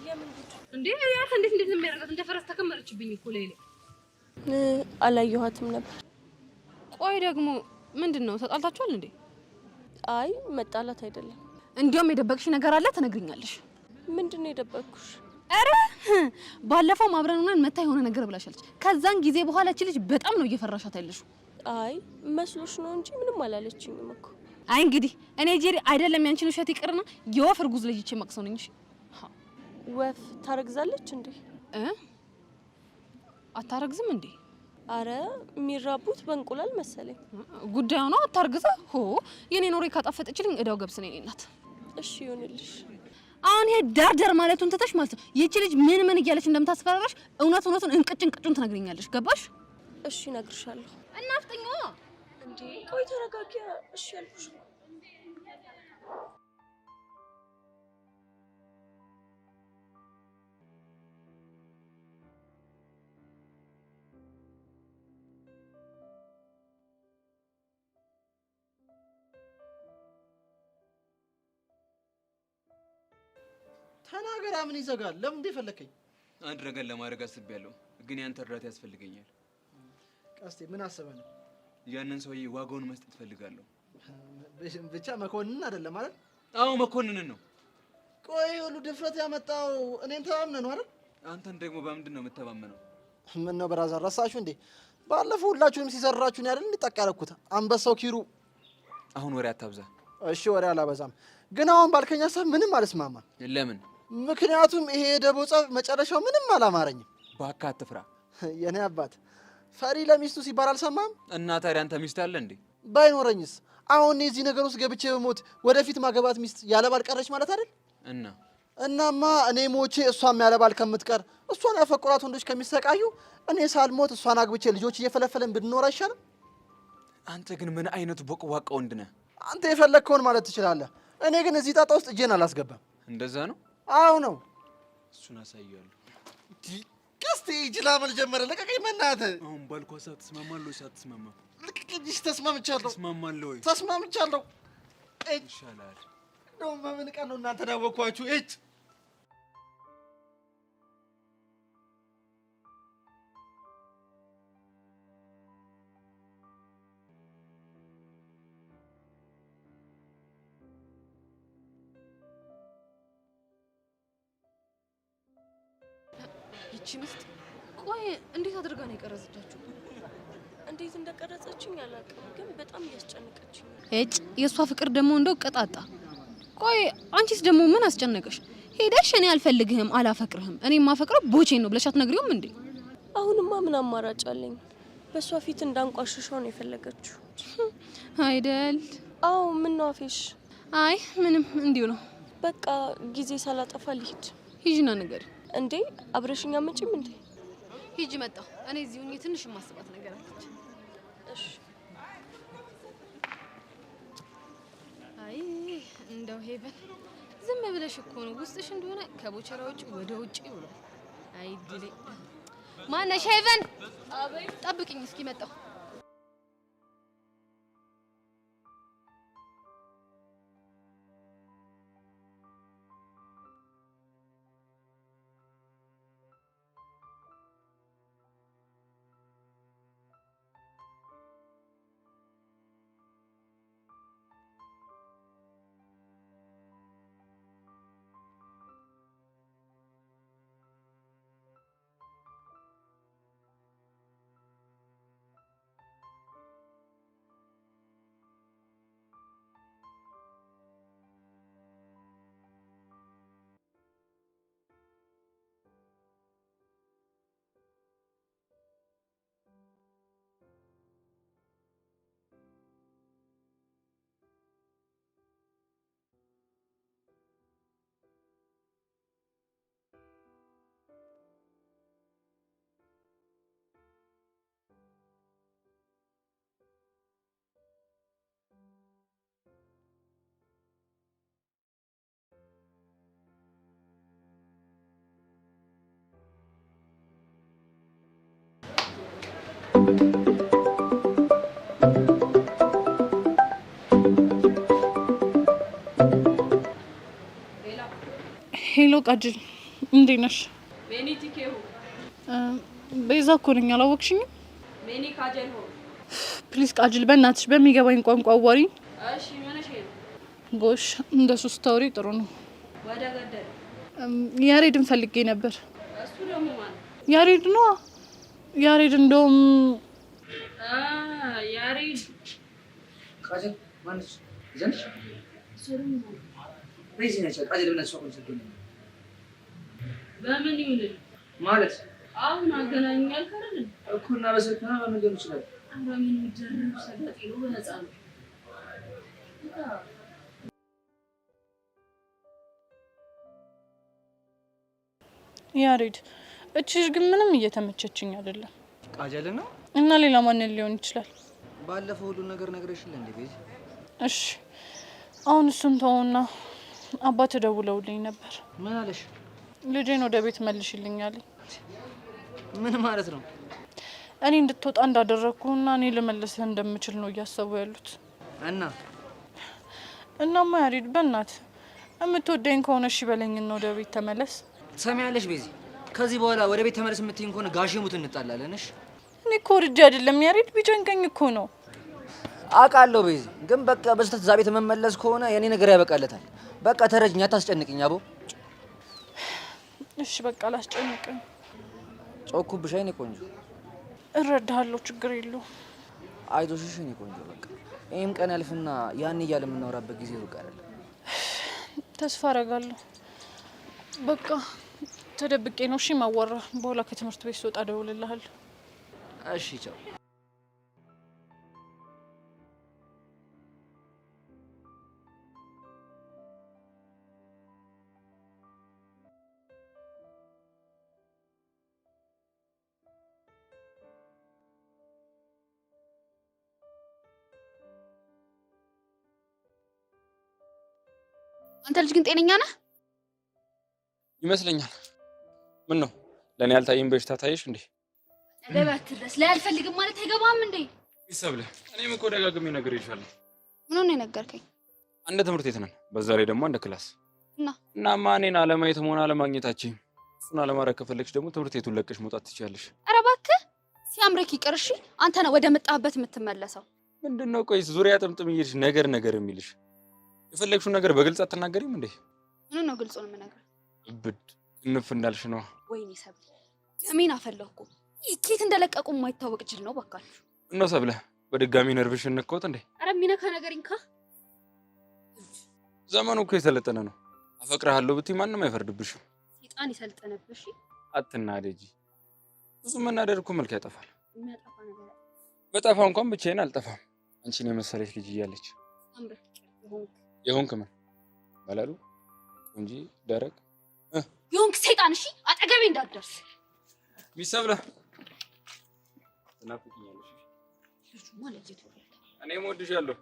የምን ጉዱ? እንዴ ያት እንዴት ነው የሚያደርጋት? እንደ ፈረስ ተከመረችብኝ እኮ ሌላ። አላየኋትም ነበር። ቆይ ደግሞ ምንድነው ተጣልታችኋል እንዴ? አይ መጣላት አይደለም። እንዲያውም የደበቅሽ ነገር አለ ትነግሪኛለሽ። ምንድነው የደበቅኩሽ? አረ ባለፈው አብረን ሆነን መታ የሆነ ነገር ብላሻለች። ከዛን ጊዜ በኋላ እቺ ልጅ በጣም ነው እየፈራሻት ያለሽው። አይ መስሎሽ ነው እንጂ ምንም አላለችኝም እኮ። አይ እንግዲህ እኔ ጄሪ አይደለም ያንቺን ውሸት ይቅርና የወፍ እርጉዝ ልጅ እቺ መቅሰው ነኝ። እሺ ወፍ ታረግዛለች እንዴ? አታረግዝም እንዴ? አረ የሚራቡት በእንቁላል መሰለኝ። ጉዳዩ ነው አታርግዛ። የኔ ኖሬ ካጣፈጠችልኝ እዳው ገብስ ነኝ እናት። እሺ ይሁንልሽ። አሁን ይሄ ዳርዳር ማለቱን ትተሽ ማለት ነው ይቺ ልጅ ምን እያለች እንደምታስፈራራሽ እውነቱን እንቅጭን ትነግሪኛለሽ። ገባሽ? እሺ እነግርሻለሁ። እናፍጠኛ እንዴ ቆይ ተረጋጊ። እሺ ያልኩሽ ተናገራ። ምን ይዘጋል? ለምን እንደፈለከኝ? አንድ ነገር ለማድረግ አስቤያለሁ፣ ግን ያንተ እርዳታ ያስፈልገኛል። ቀስቴ ምን አሰበ ነው? ያንን ሰውዬ ዋጋውን መስጠት ፈልጋለሁ። ብቻ መኮንን አይደለም ማለት? አዎ መኮንንን ነው። ቆይ ሁሉ ድፍረት ያመጣው እኔን ተማምነህ ነው አይደል? አንተን ደግሞ በምንድን ነው የምተማመነው? ምን ነው ብራዘር ረሳችሁ እንዴ? ባለፈው ሁላችሁንም ሲዘራችሁን አይደል እንዲጠቅ ያደረኩት አንበሳው ኪሩ። አሁን ወሬ አታብዛ። እሺ ወሬ አላበዛም፣ ግን አሁን ባልከኝ ሀሳብ ምንም አልስማማም። ለምን? ምክንያቱም ይሄ የደቦ ጸብ መጨረሻው ምንም አላማረኝም። እባክህ አትፍራ። የኔ አባት ፈሪ ለሚስቱ ሲባል አልሰማም። እና ታዲያ አንተ ሚስት አለ እንዴ? ባይኖረኝስ? አሁን እዚህ ነገር ውስጥ ገብቼ በሞት ወደፊት ማገባት ሚስት ያለባል ቀረች ማለት አይደል? እናማ እኔ ሞቼ እሷም ያለባል ከምትቀር እሷን ያፈቁራት ወንዶች ከሚሰቃዩ እኔ ሳልሞት እሷን አግብቼ ልጆች እየፈለፈለን ብንኖር አይሻልም? አንተ ግን ምን አይነቱ ቦቅቧቃ ወንድ ነህ? አንተ የፈለግከውን ማለት ትችላለህ። እኔ ግን እዚህ ጣጣ ውስጥ እጄን አላስገባም። እንደዛ ነው? አዎ ነው። እሱን አሳያለሁ። ቀስቴ ጅላመል ጀመረ። ለቀቀኝ በእናትህ። አሁን ባልኳ ሰዓት ትስማማለህ ወይስ አትስማማም? ልቀቀኝ። ተስማምቻለሁ። ትስማማለህ ወይ? ተስማምቻለሁ። ይሻላል። እንደውም በምን ቀን ነው እናንተ ዳወኳችሁ? እጭ ይቺ ምስት ቆይ እንዴት አድርጋ ነው የቀረጸቻችሁ? እንዴት እንደቀረጸችኝ አላውቅም፣ ግን በጣም እያስጨነቀችኝ። የእሷ ፍቅር ደግሞ እንደው ቀጣጣ። ቆይ አንቺስ ደግሞ ምን አስጨነቀሽ? ሄደሽ እኔ አልፈልግህም አላፈቅርህም እኔ ማፈቅረው ቦቼን ነው ብለሽ አትነግሪውም እንዴ? አሁንማ ምን አማራጭ አለኝ? በሷ ፊት እንዳንቋሽሸው ነው የፈለገችው አይደል? አዎ ምን ነው አፌሽ? አይ ምንም እንዲሁ ነው። በቃ ጊዜ ሳላጠፋ ልሂድ። ሂጂና ንገሪ። እንዴ አብረሽኛ መጪም እንዴ? ሂጂ መጣሁ። እኔ እዚሁ ሆኜ ትንሽ ማስባት ነገር አለች። እሺ። አይ እንደው ሄቨን ዝም ብለሽ እኮ ነው ውስጥሽ እንደሆነ ከቦቸራ ውጭ ወደ ውጭ ብሏል። አይ ድሌ ማነሽ? ሄቨን አቤት። ጠብቂኝ እስኪ መጣሁ። ሄሎ ቃጅል እንዴት ነሽ? ቤኒ ቲኬሁ ቤዛ እኮ ነኝ አላወቅሽኝም? ቤኒ ካጀል ሆ ፕሊዝ ቃጅል በእናትሽ በሚገባኝ ቋንቋ አዋሪኝ። እሺ ምንሽ ነው? ጎሽ እንደሱ ስታወሪ ጥሩ ነው። ወደ ገደል ያሬድን ፈልጌ ነበር። እሱ ደግሞ ማለት ያሬድ ነው። ያሬድ እንደውም ያሬድ ቃጅል ማንስ ዘንሽ በዚህ ነች ቃጅል ብለን ሰው ኮንሰልት በምን ይሁን ማለት አሁን አገናኛል ካረን እኮ እና በስልክና በመንገድ ይችላል። አራምን ይጀርም ሰዳቂ ነው በነፃ ነው። ያሬድ እቺሽ ግን ምንም እየተመቸችኝ አይደለም። ቃጀል ነው እና ሌላ ማንን ሊሆን ይችላል? ባለፈው ሁሉ ነገር ነግረሽል እንዴ ቤዚ? እሺ አሁን እሱን ተውና አባት ደውለውልኝ ነበር። ምን አለሽ? ልጄን ወደ ቤት መልሽልኝ አለኝ። ምን ማለት ነው? እኔ እንድትወጣ እንዳደረኩና እኔ ልመልስህ እንደምችል ነው እያሰቡ ያሉት። እናማ ያሬድ በእናት የምትወደኝ ከሆነ እሺ በለኝና ወደ ቤት ተመለስ። ትሰሚያለሽ ቤዚ? ከዚህ በኋላ ወደ ቤት ተመለስ የምትይኝ ከሆነ ጋሼ ሙት እንጣላለን። እሺ እኔ እኮ ወድጄ አይደለም ያሬድ፣ ቢጨንቀኝ እኮ ነው። አውቃለሁ ቤዚ፣ ግን በቃ በስተት እዛ ቤት መመለስ ከሆነ የኔ ነገር ያበቃለታል። በቃ ተረጅኝ፣ አታስጨንቅኝ አቦ። እሺ በቃ ላስጨንቅኝ። ጮኩብሽ አይኔ ቆንጆ። እረዳሃለሁ፣ ችግር የለውም። አይዞሽ እሺ የኔ ቆንጆ። በቃ ይሄም ቀን ያልፍና ያን እያለ የምናወራበት ጊዜ ሩቅ አይደለም። ተስፋ አደርጋለሁ። በቃ ተደብቄ ነው እሺ ማወራ። በኋላ ከትምህርት ቤት ስወጣ እደውልልሃለሁ። እሺ ቻው። አንተ ልጅ ግን ጤነኛ ነህ? ይመስለኛል። ምን ነው ለኔ ያልታየኝ በሽታ ታየሽ እንዴ? ለባት ድረስ ላይ አልፈልግም ማለት አይገባም እንዴ? ይሰብለ እኔም እኮ ደጋግሜ ነግሬሻለሁ። ምን ነው የነገርከኝ? አንድ ትምህርት ቤት ነን፣ በዛ ላይ ደግሞ አንድ ክላስ እናማ እኔን አለማየት ሆነ አለማግኘታችን እሱን አለማድረግ ከፈለግሽ ደግሞ ትምህርት ቤቱን ለቀሽ መውጣት ትችያለሽ። ኧረ እባክህ ሲያምርክ ይቅር። እሺ አንተ ነህ ወደ መጣህበት የምትመለሰው። ምንድነው ቆይስ ዙሪያ ጥምጥም ይልሽ ነገር የሚልሽ? የፈለግሽውን ነገር በግልጽ አትናገሪም እንዴ? ምን ነው ግልጹን የምነግርህ? ብድ እንፍ እንዳልሽ ነው። ወይኔ ሰብለ ደሜን አፈለኩ። ኬት እንደለቀቁ የማይታወቅ ጅል ነው ባካችሁ። እነው ሰብለ በድጋሚ ነርቭሽን ነካሁት እንዴ? ኧረ የሚነካ ነገር እንካ። ዘመኑ እኮ የሰለጠነ ነው። አፈቅርሃለሁ ብትይ ማንንም አይፈርድብሽም። ሰይጣን ይሰልጠነብሽ። አትናደጂ። ብዙ መናደድ እኮ መልክ ያጠፋል። የሚያጠፋ ነገር በጠፋ እንኳን ብቻዬን አልጠፋም። አንቺን የመሰለች ልጅ እያለች የሆንክ ምን ባላሉ እንጂ ደረቅ የሆንክ ሰይጣን። እሺ አጠገቤ እንዳትደርስ። ሚሰብለ ትናፍቂኛለሽ። ልጁ ማለት ነው። እኔም እወድሻለሁ።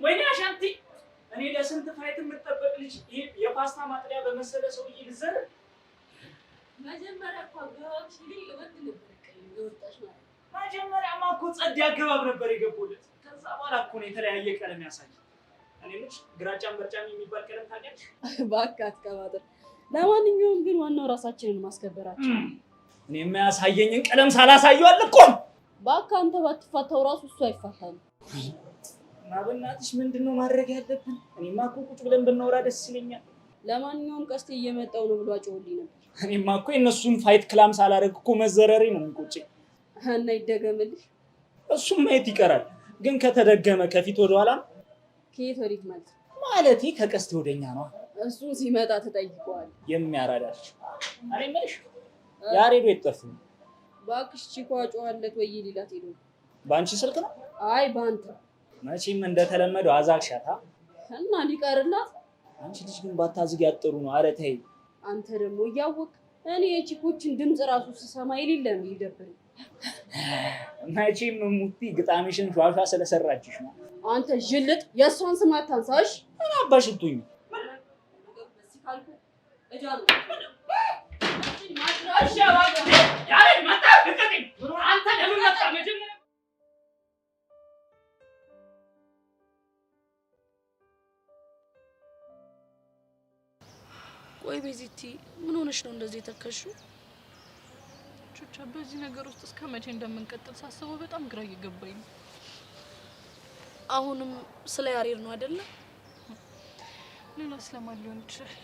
ወይኔ አሻንቲ፣ እኔ ለስንት ፋይት የምጠበቅ ልጅ ይሄ የፓስታ ማጥሪያ በመሰለ ሰውዬ ልዘር። መጀመሪያ እኮ አገባብሽ ልጅ ወንድ ነበር የወጣሽ ማለት። መጀመሪያማ እኮ ጸድ አገባብ ነበር የገቡለት። ከዛ በኋላ እኮ ነው የተለያየ ቀለም ያሳይ። እኔ ልጅ ግራጫም በርጫም የሚባል ቀለም ታውቂያለሽ? እባክህ አትቀባጥር። ለማንኛውም ግን ዋናው ራሳችንን ማስከበራችን። እኔ የሚያሳየኝን ቀለም ሳላሳየው አልቆም። እባክህ አንተ ባትፋታው ራሱ እሱ አይፋታም። እና በእናትሽ ምንድነው ማድረግ ያለብን? እኔማ እኮ ቁጭ ብለን ብናወራ ደስ ይለኛል። ለማንኛውም ቀስቴ እየመጣው ነው ብሎ አጮህልኝ ነበር። እኔማ እኮ የእነሱን ፋይት ክላም ሳላደርግ እኮ መዘረሬ ነው የሚቆጨኝ። እና ይደገምልሽ። እሱም ማየት ይቀራል፣ ግን ከተደገመ ከፊት ወደ ኋላ ነው። ከየት ወዴት ማለት ማለቴ ከቀስቴ ወደኛ ነው። እሱ ሲመጣ ተጠይቀዋል። የሚያራዳሽ እኔ የምልሽ ያሬዶ የጠፋ እባክሽ ቺኳ ጮኸለት ወይ ሊላት ሄዶ በአንቺ ስልክ ነው? አይ በአንተ መቼም እንደተለመደው አዛግሻታ እና ሊቀርላት። አንቺ ልጅ ግን ባታዝግ ያጥሩ ነው። ኧረ ተይ። አንተ ደግሞ እያወቅ እኔ የቺኮችን ድምፅ ራሱ ስሰማ የሌለ ነው ይደብረኝ። መቼም ሙቲ ግጣሚሽን ሿሿ ስለሰራችሽ ነው። አንተ ጅልጥ የእሷን ስም አታንሳሽ። ምን አባሽቱኝ ቆይ ቤዚቲ ምን ሆነሽ ነው እንደዚህ የተከሽው? ቹቻ በዚህ ነገር ውስጥ እስከ መቼ እንደምንቀጥል ሳስበው በጣም ግራ እየገባኝ ነው። አሁንም ስለ ያሬድ ነው አይደለ? ሌላ ስለማን ሊሆን ይችላል?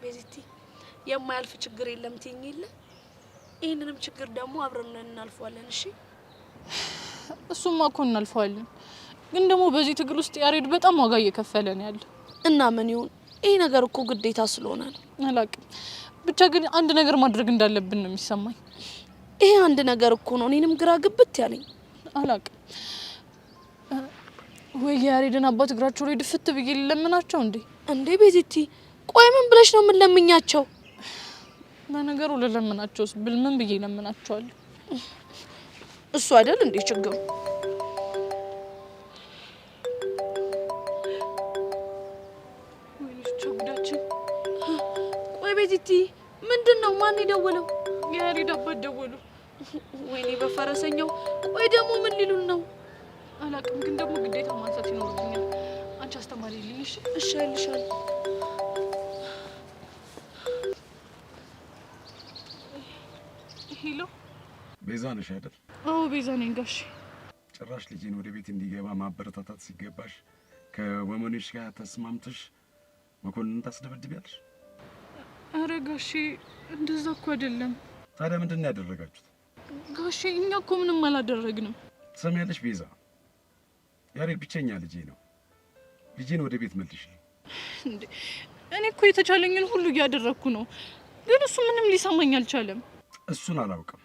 ቤዚቲ የማያልፍ ችግር የለም ትይኝ የለ? ይህንንም ችግር ደግሞ አብረን እናልፈዋለን። እሺ እሱማ እኮ እናልፈዋለን፣ ግን ደግሞ በዚህ ትግል ውስጥ ያሬድ በጣም ዋጋ እየከፈለ ነው ያለው። እና ምን ይሁን? ይህ ነገር እኮ ግዴታ ስለሆነ ነው። አላውቅም፣ ብቻ ግን አንድ ነገር ማድረግ እንዳለብን ነው የሚሰማኝ። ይሄ አንድ ነገር እኮ ነው እኔንም ግራ ግብት ያለኝ። አላውቅም፣ ወይ ያሬድን አባት እግራቸው ላይ ድፍት ብዬ ልለምናቸው እንዴ? እንዴ ቤዚቲ ቆይ ምን ብለሽ ነው የምንለምኛቸው? ለነገሩ ልለምናቸውስ ብል ምን ብዬ ለምናቸዋለሁ? እሱ አይደል እንዴ ችግሩ? ቆይ ቤዚቲ ምንድነው? ማን የደወለው? ያሬድ አባት ደወሉ። ወይኔ በፈረሰኛው። ቆይ ደግሞ ምን ሊሉን ነው? አላውቅም፣ ግን ደግሞ ግዴታ ማንሳት ይኖርብኛል። አንቺ አስተማሪ ልኝ። እሺ እሺ አይልሻል። ሄሎ ቤዛ ነሽ አይደል? አዎ ቤዛ ነኝ ጋሽ። ጭራሽ ልጄን ወደ ቤት እንዲገባ ማበረታታት ሲገባሽ ከወመኔሽ ጋር ተስማምተሽ መኮንን ታስደበድቢያለሽ? አረ ጋሼ እንደዛ እኮ አይደለም። ታዲያ ምንድን ነው ያደረጋችሁት? ጋሼ እኛ እኮ ምንም አላደረግንም። ትሰሚያለሽ ቤዛ፣ ያሬድ ብቸኛ ልጄ ነው። ልጄን ወደ ቤት መልሽ። እንዴ እኔ እኮ የተቻለኝን ሁሉ እያደረግኩ ነው፣ ግን እሱ ምንም ሊሰማኝ አልቻለም። እሱን አላውቅም።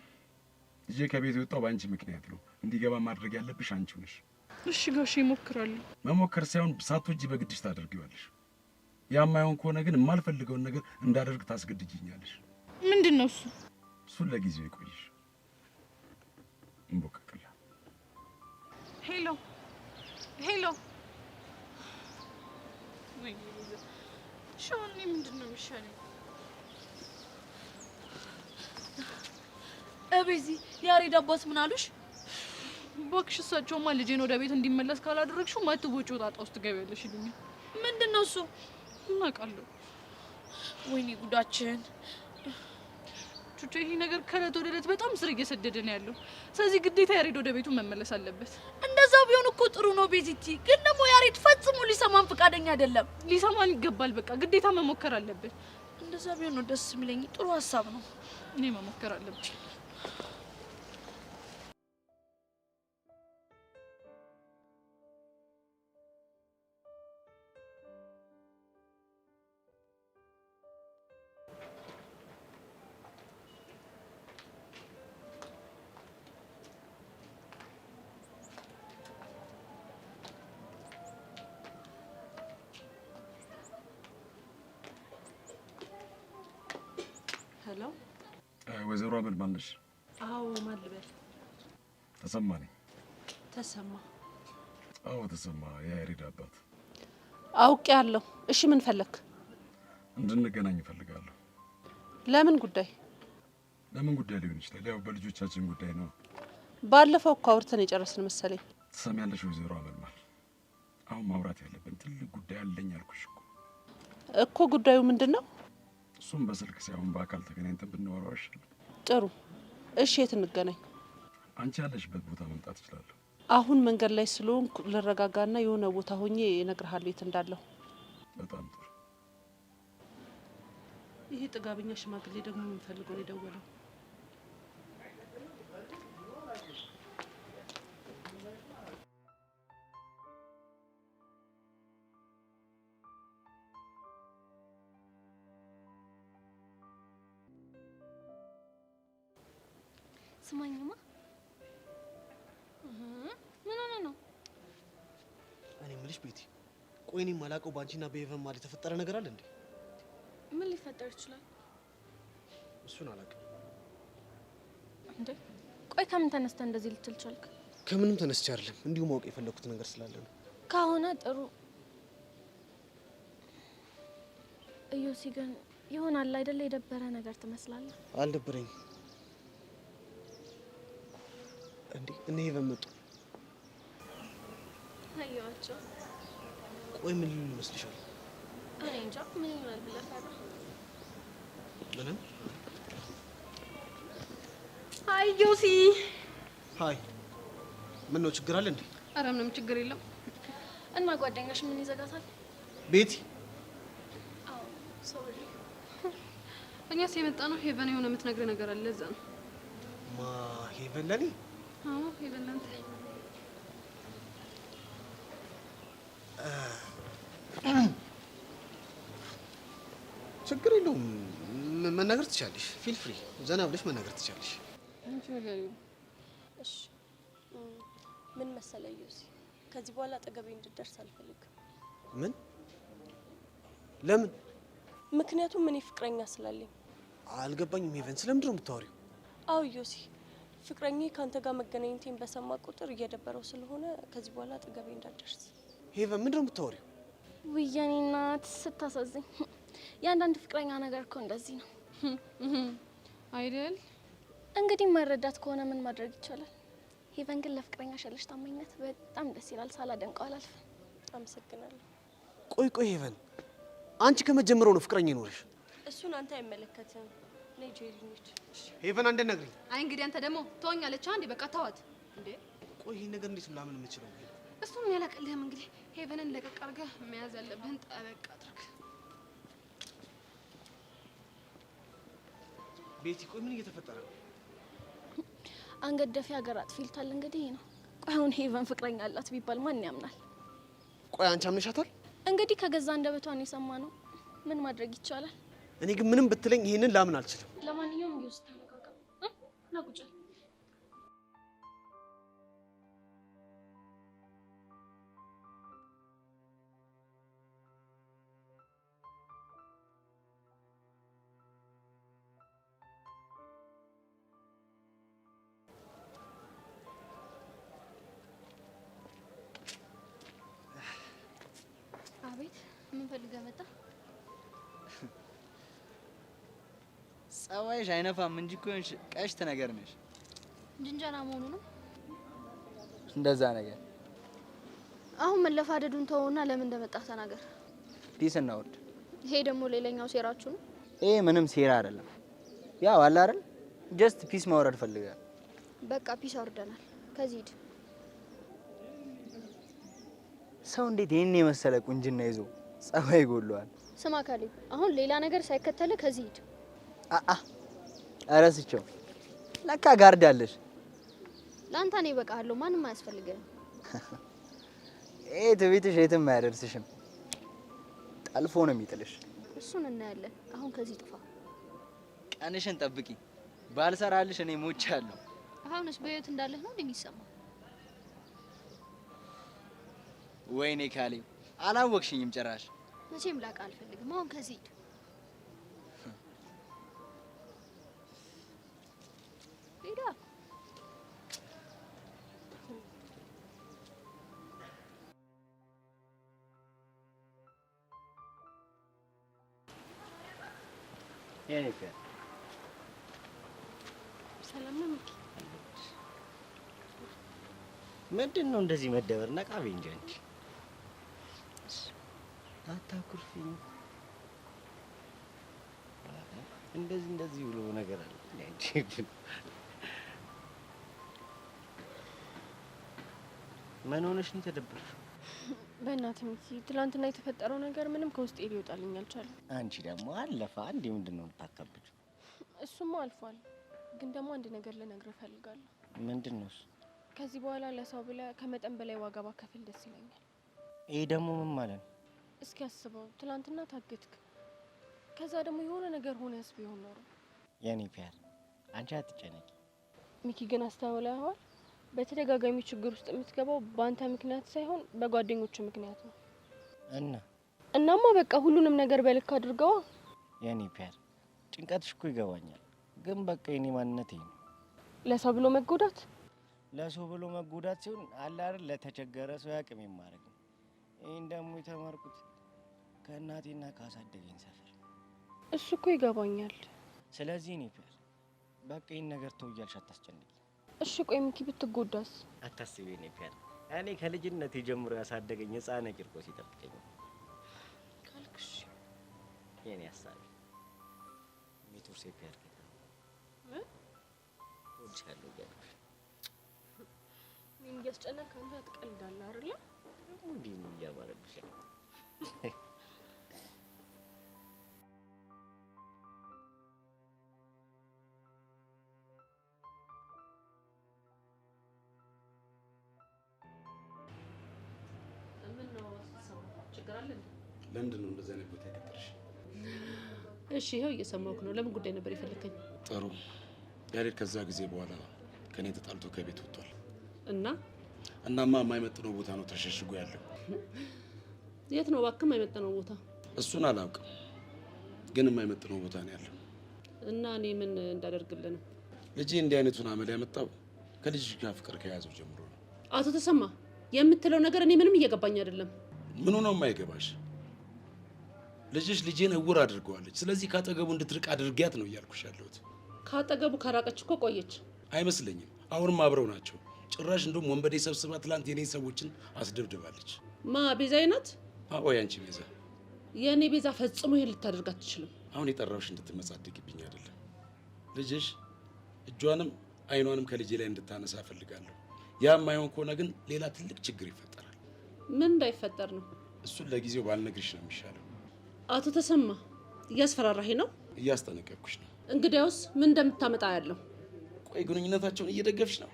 ልጄ ከቤት የወጣው በአንቺ ምክንያት ነው። እንዲገባ ማድረግ ያለብሽ አንቺ ነሽ። እሺ ጋሼ እሞክራለሁ። መሞከር ሳይሆን ሳትወጂ በግድሽ ታደርጊዋለሽ። ያማይሆን ከሆነ ግን የማልፈልገውን ነገር እንዳደርግ ታስገድጂኛለሽ። ምንድን ነው እሱ? እሱን ለጊዜው ይቆይሽ። እንቦቀቅላ። ሄሎ ሄሎ። ወይ ሾኒ ምንድን ነው የሚሻለው? እቤዚ ያሬድ አባት ምን አሉሽ? እባክሽ እሳቸውማ ልጄን ወደ ቤት እንዲመለስ ካላደረግሽው ማትወጪው ጣጣ ውስጥ ትገቢያለሽ ይሉኛል። ምንድን ነው እሱ? እናውቃለሁ። ወይኔ ጉዳችን። ቹቹ ይሄ ነገር ከእለት ወደ እለት በጣም ስር እየሰደደ ነው ያለው። ስለዚህ ግዴታ ያሬድ ወደ ቤቱ መመለስ አለበት። እንደዛ ቢሆን እኮ ጥሩ ነው ቤዚቲ። ግን ደግሞ ያሬድ ፈጽሞ ሊሰማን ፈቃደኛ አይደለም። ሊሰማን ይገባል። በቃ ግዴታ መሞከር አለበት። እንደዛ ቢሆን ነው ደስ የሚለኝ። ጥሩ ሀሳብ ነው። እኔ መሞከር አለብኝ። ሄሎ ወይዘሮ አመል ማለሽ? አዎ ማን ልበል? ተሰማ ነኝ። ተሰማ? አዎ ተሰማ፣ የያሬድ አባት። አውቄያለሁ። እሺ ምን ፈለክ? እንድንገናኝ እፈልጋለሁ። ለምን ጉዳይ? ለምን ጉዳይ ሊሆን ይችላል? ያው በልጆቻችን ጉዳይ ነው። ባለፈው እኮ አውርተን የጨረስን መሰለኝ። ትሰሚያለሽ ወይዘሮ አመልማል፣ አሁን ማውራት ያለብን ትልቅ ጉዳይ አለኝ አልኩሽ እኮ። ጉዳዩ ምንድን ነው? እሱም በስልክ ሳይሆን በአካል ተገናኝተን ብናወራው ይሻላል። ጥሩ። እሺ የት እንገናኝ? አንቺ ያለሽበት ቦታ መምጣት እችላለሁ። አሁን መንገድ ላይ ስለሆንኩ ልረጋጋና የሆነ ቦታ ሆኜ እነግርሃለሁ የት እንዳለሁ። በጣም ጥሩ። ይሄ ጥጋበኛ ሽማግሌ ደግሞ ምን ፈልጎ ነው የደወለው? ስማኝማ፣ ምን ሆነ ነው? እኔ የምልሽ ቤቲ፣ ቆይ እኔ የማላውቀው በአንቺና በሄቨን መሀል የተፈጠረ ነገር አለ እንዴ? ምን ሊፈጠር ይችላል? እሱን አላውቅም። እንዴ ቆይ ከምን ተነስተህ እንደዚህ ልትል ቻልክ? ከምንም ተነስቼ አይደለም፣ እንዲሁ ማወቅ የፈለኩት ነገር ስላለ ነው። ከሆነ ጥሩ። እዮሲ ግን ይሆናል አይደለ? የደበረ ነገር ትመስላለህ። አልደበረኝም። እንዴ እነ ሄቨን መጡ። አየኋቸው። ቆይ ምን ሊሉ ይመስልሻል? እኔ እንጃ ምን ይሆናል ብለህ ፈራ? ምንም። አይ ዮሲ። ሃይ። ምን ነው ችግር አለ እንዴ? ኧረ ምንም ችግር የለም። እና ጓደኛሽ ምን ይዘጋታል? ቤቲ። አዎ ሶሪ። እኛስ የመጣ ነው ሄቨን የሆነ የምትነግር ነገር አለ፣ እዛ ነው። ማ ሄቨን ለኔ? አዎ ሄቨን ለአንተ። ችግር የለውም፣ መናገር ትችላለሽ። ፊል ፍሪ፣ ዘና ብለሽ መናገር ትችላለሽ። እሺ ምን መሰለህ ዮሲ፣ ከዚህ በኋላ አጠገቤ እንድትደርስ አልፈልግም። ምን? ለምን? ምክንያቱም እኔ ፍቅረኛ ስላለኝ። አልገባኝም ሄቨን፣ ስለምንድን ነው የምታወሪው? አዎ ዮሲ፣ ፍቅረኛ ካንተ ጋር መገናኘቴን በሰማ ቁጥር እየደበረው ስለሆነ ከዚህ በኋላ አጠገቤ እንዳትደርስ። ሄቨን ምንድን ነው የምታወሪው? ውይ የኔ እናት ስታሳዝኝ። የአንዳንድ ፍቅረኛ ነገር እኮ እንደዚህ ነው አይደል? እንግዲህ መረዳት ከሆነ ምን ማድረግ ይቻላል? ሄቨን ግን ለፍቅረኛ ያለሽ ታማኝነት በጣም ደስ ይላል። ሳላደንቀው አላልፍም። አመሰግናለሁ። ቆይ ሄቨን፣ አንቺ ከመጀመሪያው ነው ፍቅረኛ ይኖርሽ? እሱን አንተ አይመለከትም። ነይ ጄሪ ነች። ሄቨን አንዴ ነግሪኝ። አይ እንግዲህ አንተ ደግሞ ተወኛለች። አንዴ በቃ ተዋት እንዴ። ቆይ ይሄን ነገር እንዴት ላምን የምችለው? እሱም ያላቀልህም። እንግዲህ ሄቨንን ለቀቅ አድርገህ መያዝ ያለብህን ጠበቅ አድርግ። ቤቲ ቆይ ምን እየተፈጠረ ነው? አንገት ደፊ ሀገር አጥፊልታል። እንግዲህ ይሄ ነው። ቆይ አሁን ሄቨን ፍቅረኛ አላት ቢባል ማን ያምናል? ቆይ አንቺ አምነሻታል? እንግዲህ ከገዛ አንደበቷን የሰማ ነው። ምን ማድረግ ይቻላል? እኔ ግን ምንም ብትለኝ ይሄንን ላምን አልችልም። ለማንኛውም ይውስጥ ተነጋጋ ና ቁጭ። አቤት፣ ምን ፈልገህ መጣ? ጸባይሽ አይነፋም እንጂ እኮ ቀሽት ነገር ነሽ። ጅንጀና መሆኑ ነው። እንደዛ ነገር። አሁን መለፋደዱን ተውና ለምን እንደመጣህ ተናገር። ፒስ እናውርድ። ይሄ ደግሞ ሌላኛው ሴራችሁ ነው። ይሄ ምንም ሴራ አይደለም። ያው አለ አይደል ጀስት ፒስ ማውረድ ፈልጋለሁ። በቃ ፒስ አውርደናል። ከዚህ ሂድ። ሰው እንዴት ይሄን የመሰለ ቁንጅና ይዞ ጸባይ ይጎለዋል? ስማ ካሌብ፣ አሁን ሌላ ነገር ሳይከተል ከዚህ ሂድ። አረስቸው ለካ ጋርድ አለሽ። ለአንተ እኔ እበቃለሁ፣ ማንም አያስፈልግህም። ትቤትሽ የትም አያደርስሽም፣ ጠልፎ ነው የሚጥልሽ። እሱን እናያለን። አሁን ከዚህ ጥፋ። ቀንሽን ጠብቂ። ባልሰራልሽ እኔ ሞቻለሁ። አሁንስ በህይወት እንዳለህ ነው እንደሚሰማው? ወይኔ ካሌብ አላወቅሽኝም ጭራሽ። መቼም ላውቅ አልፈልግም። አሁን ከዚህ ሂድ። ሄዳ ሰላም ነው ሚኪ? ምንድን ነው እንደዚህ መደበር? ነቃ በይ እንጂ አንቺ። አታኩርፊኝ። እንደዚህ ብሎ ነገር አለ እንጂ ምን ሆነሽ ነው የተደበርሽው? በእናትህ ሚኪ፣ ትላንትና የተፈጠረው ነገር ምንም ከውስጤ ሊወጣልኝ አልቻለም። አንቺ ደግሞ አለፈ እንዴ? ምንድን ነው የምታካብጂው? እሱማ አልፏል፣ ግን ደግሞ አንድ ነገር ልነግርህ እፈልጋለሁ። ምንድን ነው እሱ? ከዚህ በኋላ ለሰው ብለህ ከመጠን በላይ ዋጋ ባከፍል ደስ ይለኛል። ይሄ ደግሞ ምን ማለት ነው? እስኪ አስበው፣ ትላንትና ታገትክ፣ ከዛ ደግሞ የሆነ ነገር ሆነስ ቢሆን ኖሮ። የኔ ፒያር፣ አንቺ አትጨነቂ። ሚኪ ግን አስተውለኸዋል? በተደጋጋሚ ችግር ውስጥ የምትገባው በአንተ ምክንያት ሳይሆን በጓደኞቹ ምክንያት ነው። እናማ በቃ ሁሉንም ነገር በልክ አድርገዋ። የኔ ፒያር፣ ጭንቀትሽ እኮ ይገባኛል፣ ግን በቃ የኔ ማንነት ይሄ ነው። ለሰው ብሎ መጎዳት ለሰው ብሎ መጎዳት ሲሆን አለ አይደል፣ ለተቸገረ ሰው ያቅም የማረግ ነው። ይሄን ደግሞ የተማርኩት ከእናቴና ካሳደገኝ ሰፈር። እሱ እኮ ይገባኛል። ስለዚህ እኔ ፒያር፣ በቃ ይሄን ነገር ተው እያልሽ አታስጨንቂ። እሺ ቆይ ሚኪ ብትጎዳስ? አታስቢ የኔ ፒያር፣ እኔ ከልጅነት ጀምሮ ያሳደገኝ ሕፃነ ቂርቆስ ይጠብቀኛል ካልክሽ የኔ ሀሳቢ ሜቶርሴ ፒያር ወድሻለሁ እያልኩሽ ምን እያስጨነቅክ አንተ ትቀልዳለህ አይደለ? እንዲህ ነው እያማረብሽ። ለምንድን ነው እንደዚህ አይነት ቦታ የቀጠርሽ? እሺ ይኸው እየሰማሁህ ነው። ለምን ጉዳይ ነበር የፈለከኝ? ጥሩ። ያሬድ ከዛ ጊዜ በኋላ ከኔ ተጣልቶ ከቤት ወጥቷል። እናማ የማይመጥነው ቦታ ነው ተሸሽጎ ያለው። የት ነው እባክህ የማይመጥነው ቦታ? እሱን አላውቅም፣ ግን የማይመጥነው ቦታ ነው ያለው። እና እኔ ምን እንዳደርግልህ ነው? ልጄ እንዲህ አይነቱን አመል ያመጣው ከልጅሽ ጋር ፍቅር ከያዘው ጀምሮ ነው። አቶ ተሰማ የምትለው ነገር እኔ ምንም እየገባኝ አይደለም። ምኑ ነው የማይገባሽ? ልጅሽ ልጄን እውር አድርገዋለች። ስለዚህ ካጠገቡ እንድትርቅ አድርጊያት ነው እያልኩሽ ያለሁት። ካጠገቡ ካራቀች እኮ ቆየች። አይመስለኝም። አሁንም አብረው ናቸው። ጭራሽ እንደውም ወንበዴ ሰብስባ ትላንት የኔ ሰዎችን አስደብድባለች። ማ ቤዛዬ ናት? አዎ ያንቺ ቤዛ። የእኔ ቤዛ ፈጽሞ ይሄን ልታደርግ አትችልም። አሁን የጠራሁሽ እንድትመጻደቅብኝ አይደለም። ልጅሽ እጇንም አይኗንም ከልጄ ላይ እንድታነሳ እፈልጋለሁ። ያ የማይሆን ከሆነ ግን ሌላ ትልቅ ችግር ይፈጠራል። ምን እንዳይፈጠር ነው? እሱን ለጊዜው ባልነግርሽ ነው የሚሻለው። አቶ ተሰማ እያስፈራራኸኝ ነው? እያስጠነቀቅኩሽ ነው። እንግዲያውስ ምን እንደምታመጣ ያለው። ቆይ ግንኙነታቸውን እየደገፍሽ ነው?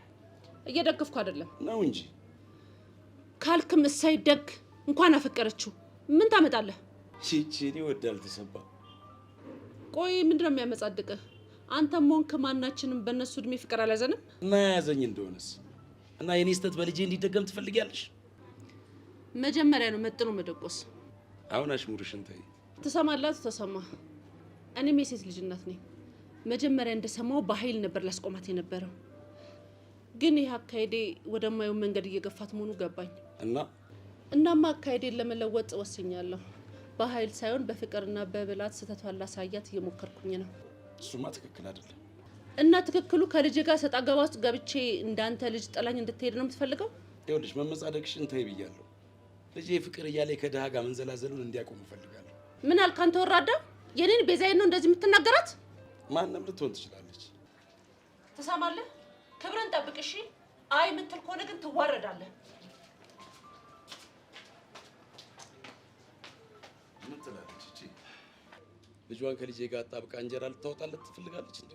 እየደገፍኩ አይደለም ነው እንጂ ካልክም እሰይ ደግ። እንኳን አፈቀረችው ምን ታመጣለህ? እቺ ወዳል ተሰባ። ቆይ ምንድነው የሚያመጻድቅህ? አንተም ሆንክ ማናችንም በእነሱ እድሜ ፍቅር አልያዘንም እና ያዘኝ እንደሆነስ እና የኔ ስተት በልጄ እንዲደገም ትፈልጊያለሽ? መጀመሪያ ነው መጥኖ መደቆስ። አሁን አሽሙርሽን ተይ። ትሰማላት ተሰማ። እኔም የሴት ልጅ እናት ነኝ። መጀመሪያ እንደሰማው በኃይል ነበር ላስቆማት የነበረው፣ ግን ይህ አካሄዴ ወደማየው መንገድ እየገፋት መሆኑ ገባኝ። እናማ አካሄዴን ለመለወጥ ወስኛለሁ። በኃይል ሳይሆን በፍቅርና በብላት ስህተቷን ላሳያት እየሞከርኩኝ ነው። እሱማ ትክክል አይደለም። እና ትክክሉ ከልጅ ጋር ሰጣ ገባ ውስጥ ገብቼ እንዳንተ ልጅ ጠላኝ እንድትሄድ ነው የምትፈልገው? ይኸውልሽ መመጻደቅሽን ተይ ብያለሁ። ልጄ ፍቅር እያለ ከድሃ ጋር መንዘላዘሉን እንዲያቆም እፈልጋለሁ። ምን አልክ አንተ ወራዳ? የኔን ቤዛዬን ነው እንደዚህ የምትናገራት? ማንም ልትሆን ትችላለች። ትሰማለህ? ክብርን ጠብቅ እሺ። አይ የምትል ከሆነ ግን ትዋረዳለህ። ምን ትላለች እቺ? ልጇን ከልጄ ጋር አጣብቃ እንጀራ ልታወጣለት ትፈልጋለች እንዴ?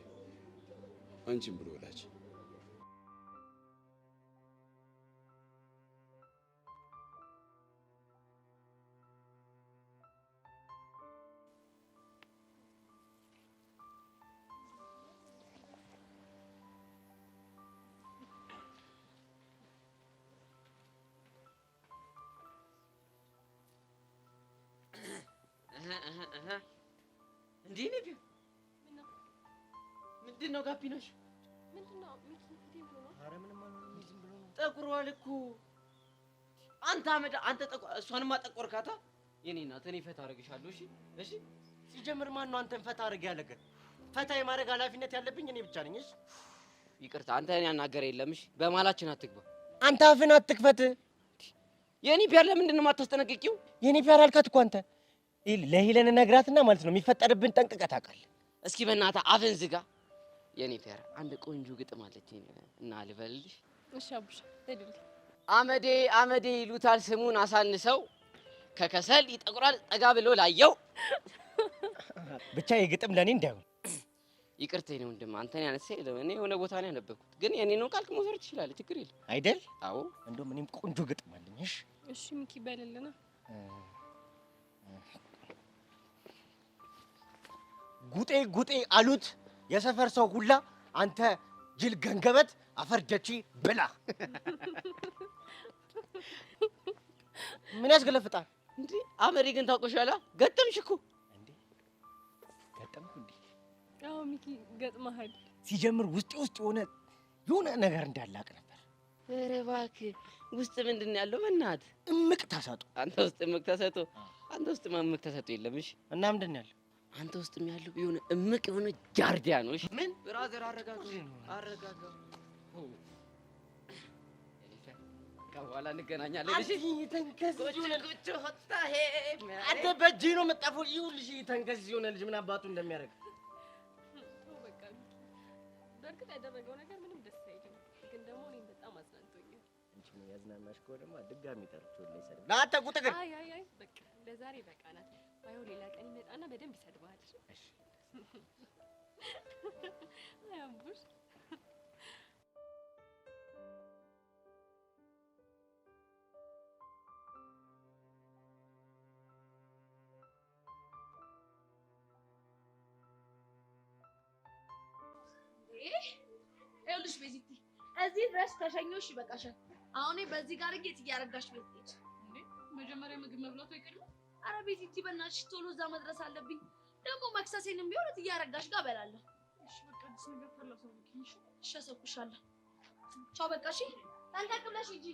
አንቺም ብሎ ወላጅ እንዴ ነኝ ምንድን ነው ጋቢናሽ? ምንድነው? ኧረ ምንም አልሆነም። ዝም ብሎ ነው። ጠቁሯል እኮ አንተ አመዳ አንተ እሷንማ ጠቆርካታ። የኔ እናት እኔ ፈታ አደርግሻለሁ። እሺ እሺ። ሲጀምር ማን ነው አንተን ፈታ አድርግ ያለገ? ፈታ የማድረግ ኃላፊነት ያለብኝ እኔ ብቻ ነኝ። እሺ ይቅርታ፣ አንተ እኔ ያናገረ የለም። እሺ በመሀላችን አትግባ። አንተ አፍን አትክፈት። የኔ ፒያር ለምንድን ነው የማታስጠነቅቂው? የኔ ፒያር አልካት እኮ አንተ። ለሄለን ነግራትና ማለት ነው የሚፈጠርብን ጠንቅቀህ ታውቃለህ። እስኪ በእናትህ አፍን ዝጋ። የኔ ፒያር አንድ ቆንጆ ግጥም አለች እና ልበልልሽ። እሺ አቡሽ ሄድልኝ። አመዴ አመዴ ይሉታል ስሙን አሳንሰው፣ ከከሰል ይጠቁራል ጠጋ ብሎ ላየው። ብቻ የግጥም ለኔ እንዳይሆን ይቅርታ ነው ወንድም። አንተን ያነሰ እኔ የሆነ ቦታ ነው ያነበብኩት፣ ግን የኔ ነው ቃል መውሰድ ትችላለህ። ችግር የለም አይደል? አዎ እንደውም እኔም ቆንጆ ግጥም አለኝ። እሺ እሺ ሚኪ በልልና ጉጤ ጉጤ አሉት የሰፈር ሰው ሁላ፣ አንተ ጅል ገንገበት አፈር ደቺ ብላ። ምን ያስገለፍጣል እንዴ? አመዴ ግን ታውቆሻላ። ገጠምሽ እኮ እንዴ? ገጠምኩ እንዴ? አዎ ሚኪ ገጥመሃል። ሲጀምር ውስጥ የሆነ ነገር እንዳላቅ ነበር። ኧረ እባክህ ውስጥ ምንድን ነው ያለው? በእናትህ እምቅ ተሰጦ። አንተ ውስጥ እምቅ ተሰጦ? አንተ ውስጥ እምቅ ተሰጦ የለም። እሺ እና ምንድን ነው ያለው? አንተ ውስጥ ያለው የሆነ እምቅ የሆነ ጃርዲያ ነው። እሺ ምን? ብራዘር አረጋጋ አረጋጋ። ከበኋላ እንገናኛለን። እሺ አንተ በእጅ ነው የምጠፋው። ይኸውልሽ ተንከስ የሆነ ልጅ ምን አባቱ እንደሚያደርግ በእርግጥ ያደረገው ነገር ምንም ደስ አይልም፣ ግን ደግሞ እኔም በጣም አዝናንቶኛል። አንቺ ምን ያዝናናሽ ከሆነማ ድጋሚ ጠርቼው ላይ ሰድ ለአንተ ቁጥ ግን አይ በቃ ለዛሬ በቃናት። ባይሆን ሌላ ቀን ይመጣና በደንብ ይሰድባል። እሺ አያምቡሽ ይኸውልሽ ቤዚቲ እዚህ ድረስ ከሸኞሽ ይበቃሻል። አሁን በዚህ ጋር ጌት እያረጋሽ ቤት ሂጅ። እንዴ መጀመሪያ ምግብ መብላቱ አይቀርም? አረ ቤዚቲ በእናትሽ ቶሎ እዛ መድረስ አለብኝ። ደግሞ መክሰሴንም ቢሆን እያረጋሽ ጋር እበላለሁ። እሺ በቃ አዲስ ነገር ካለ አሳውቂኝ። እሺ አሳውቅሻለሁ። ቻው በቃ እሺ። ጠንቀቅ ብለሽ ሂጂ።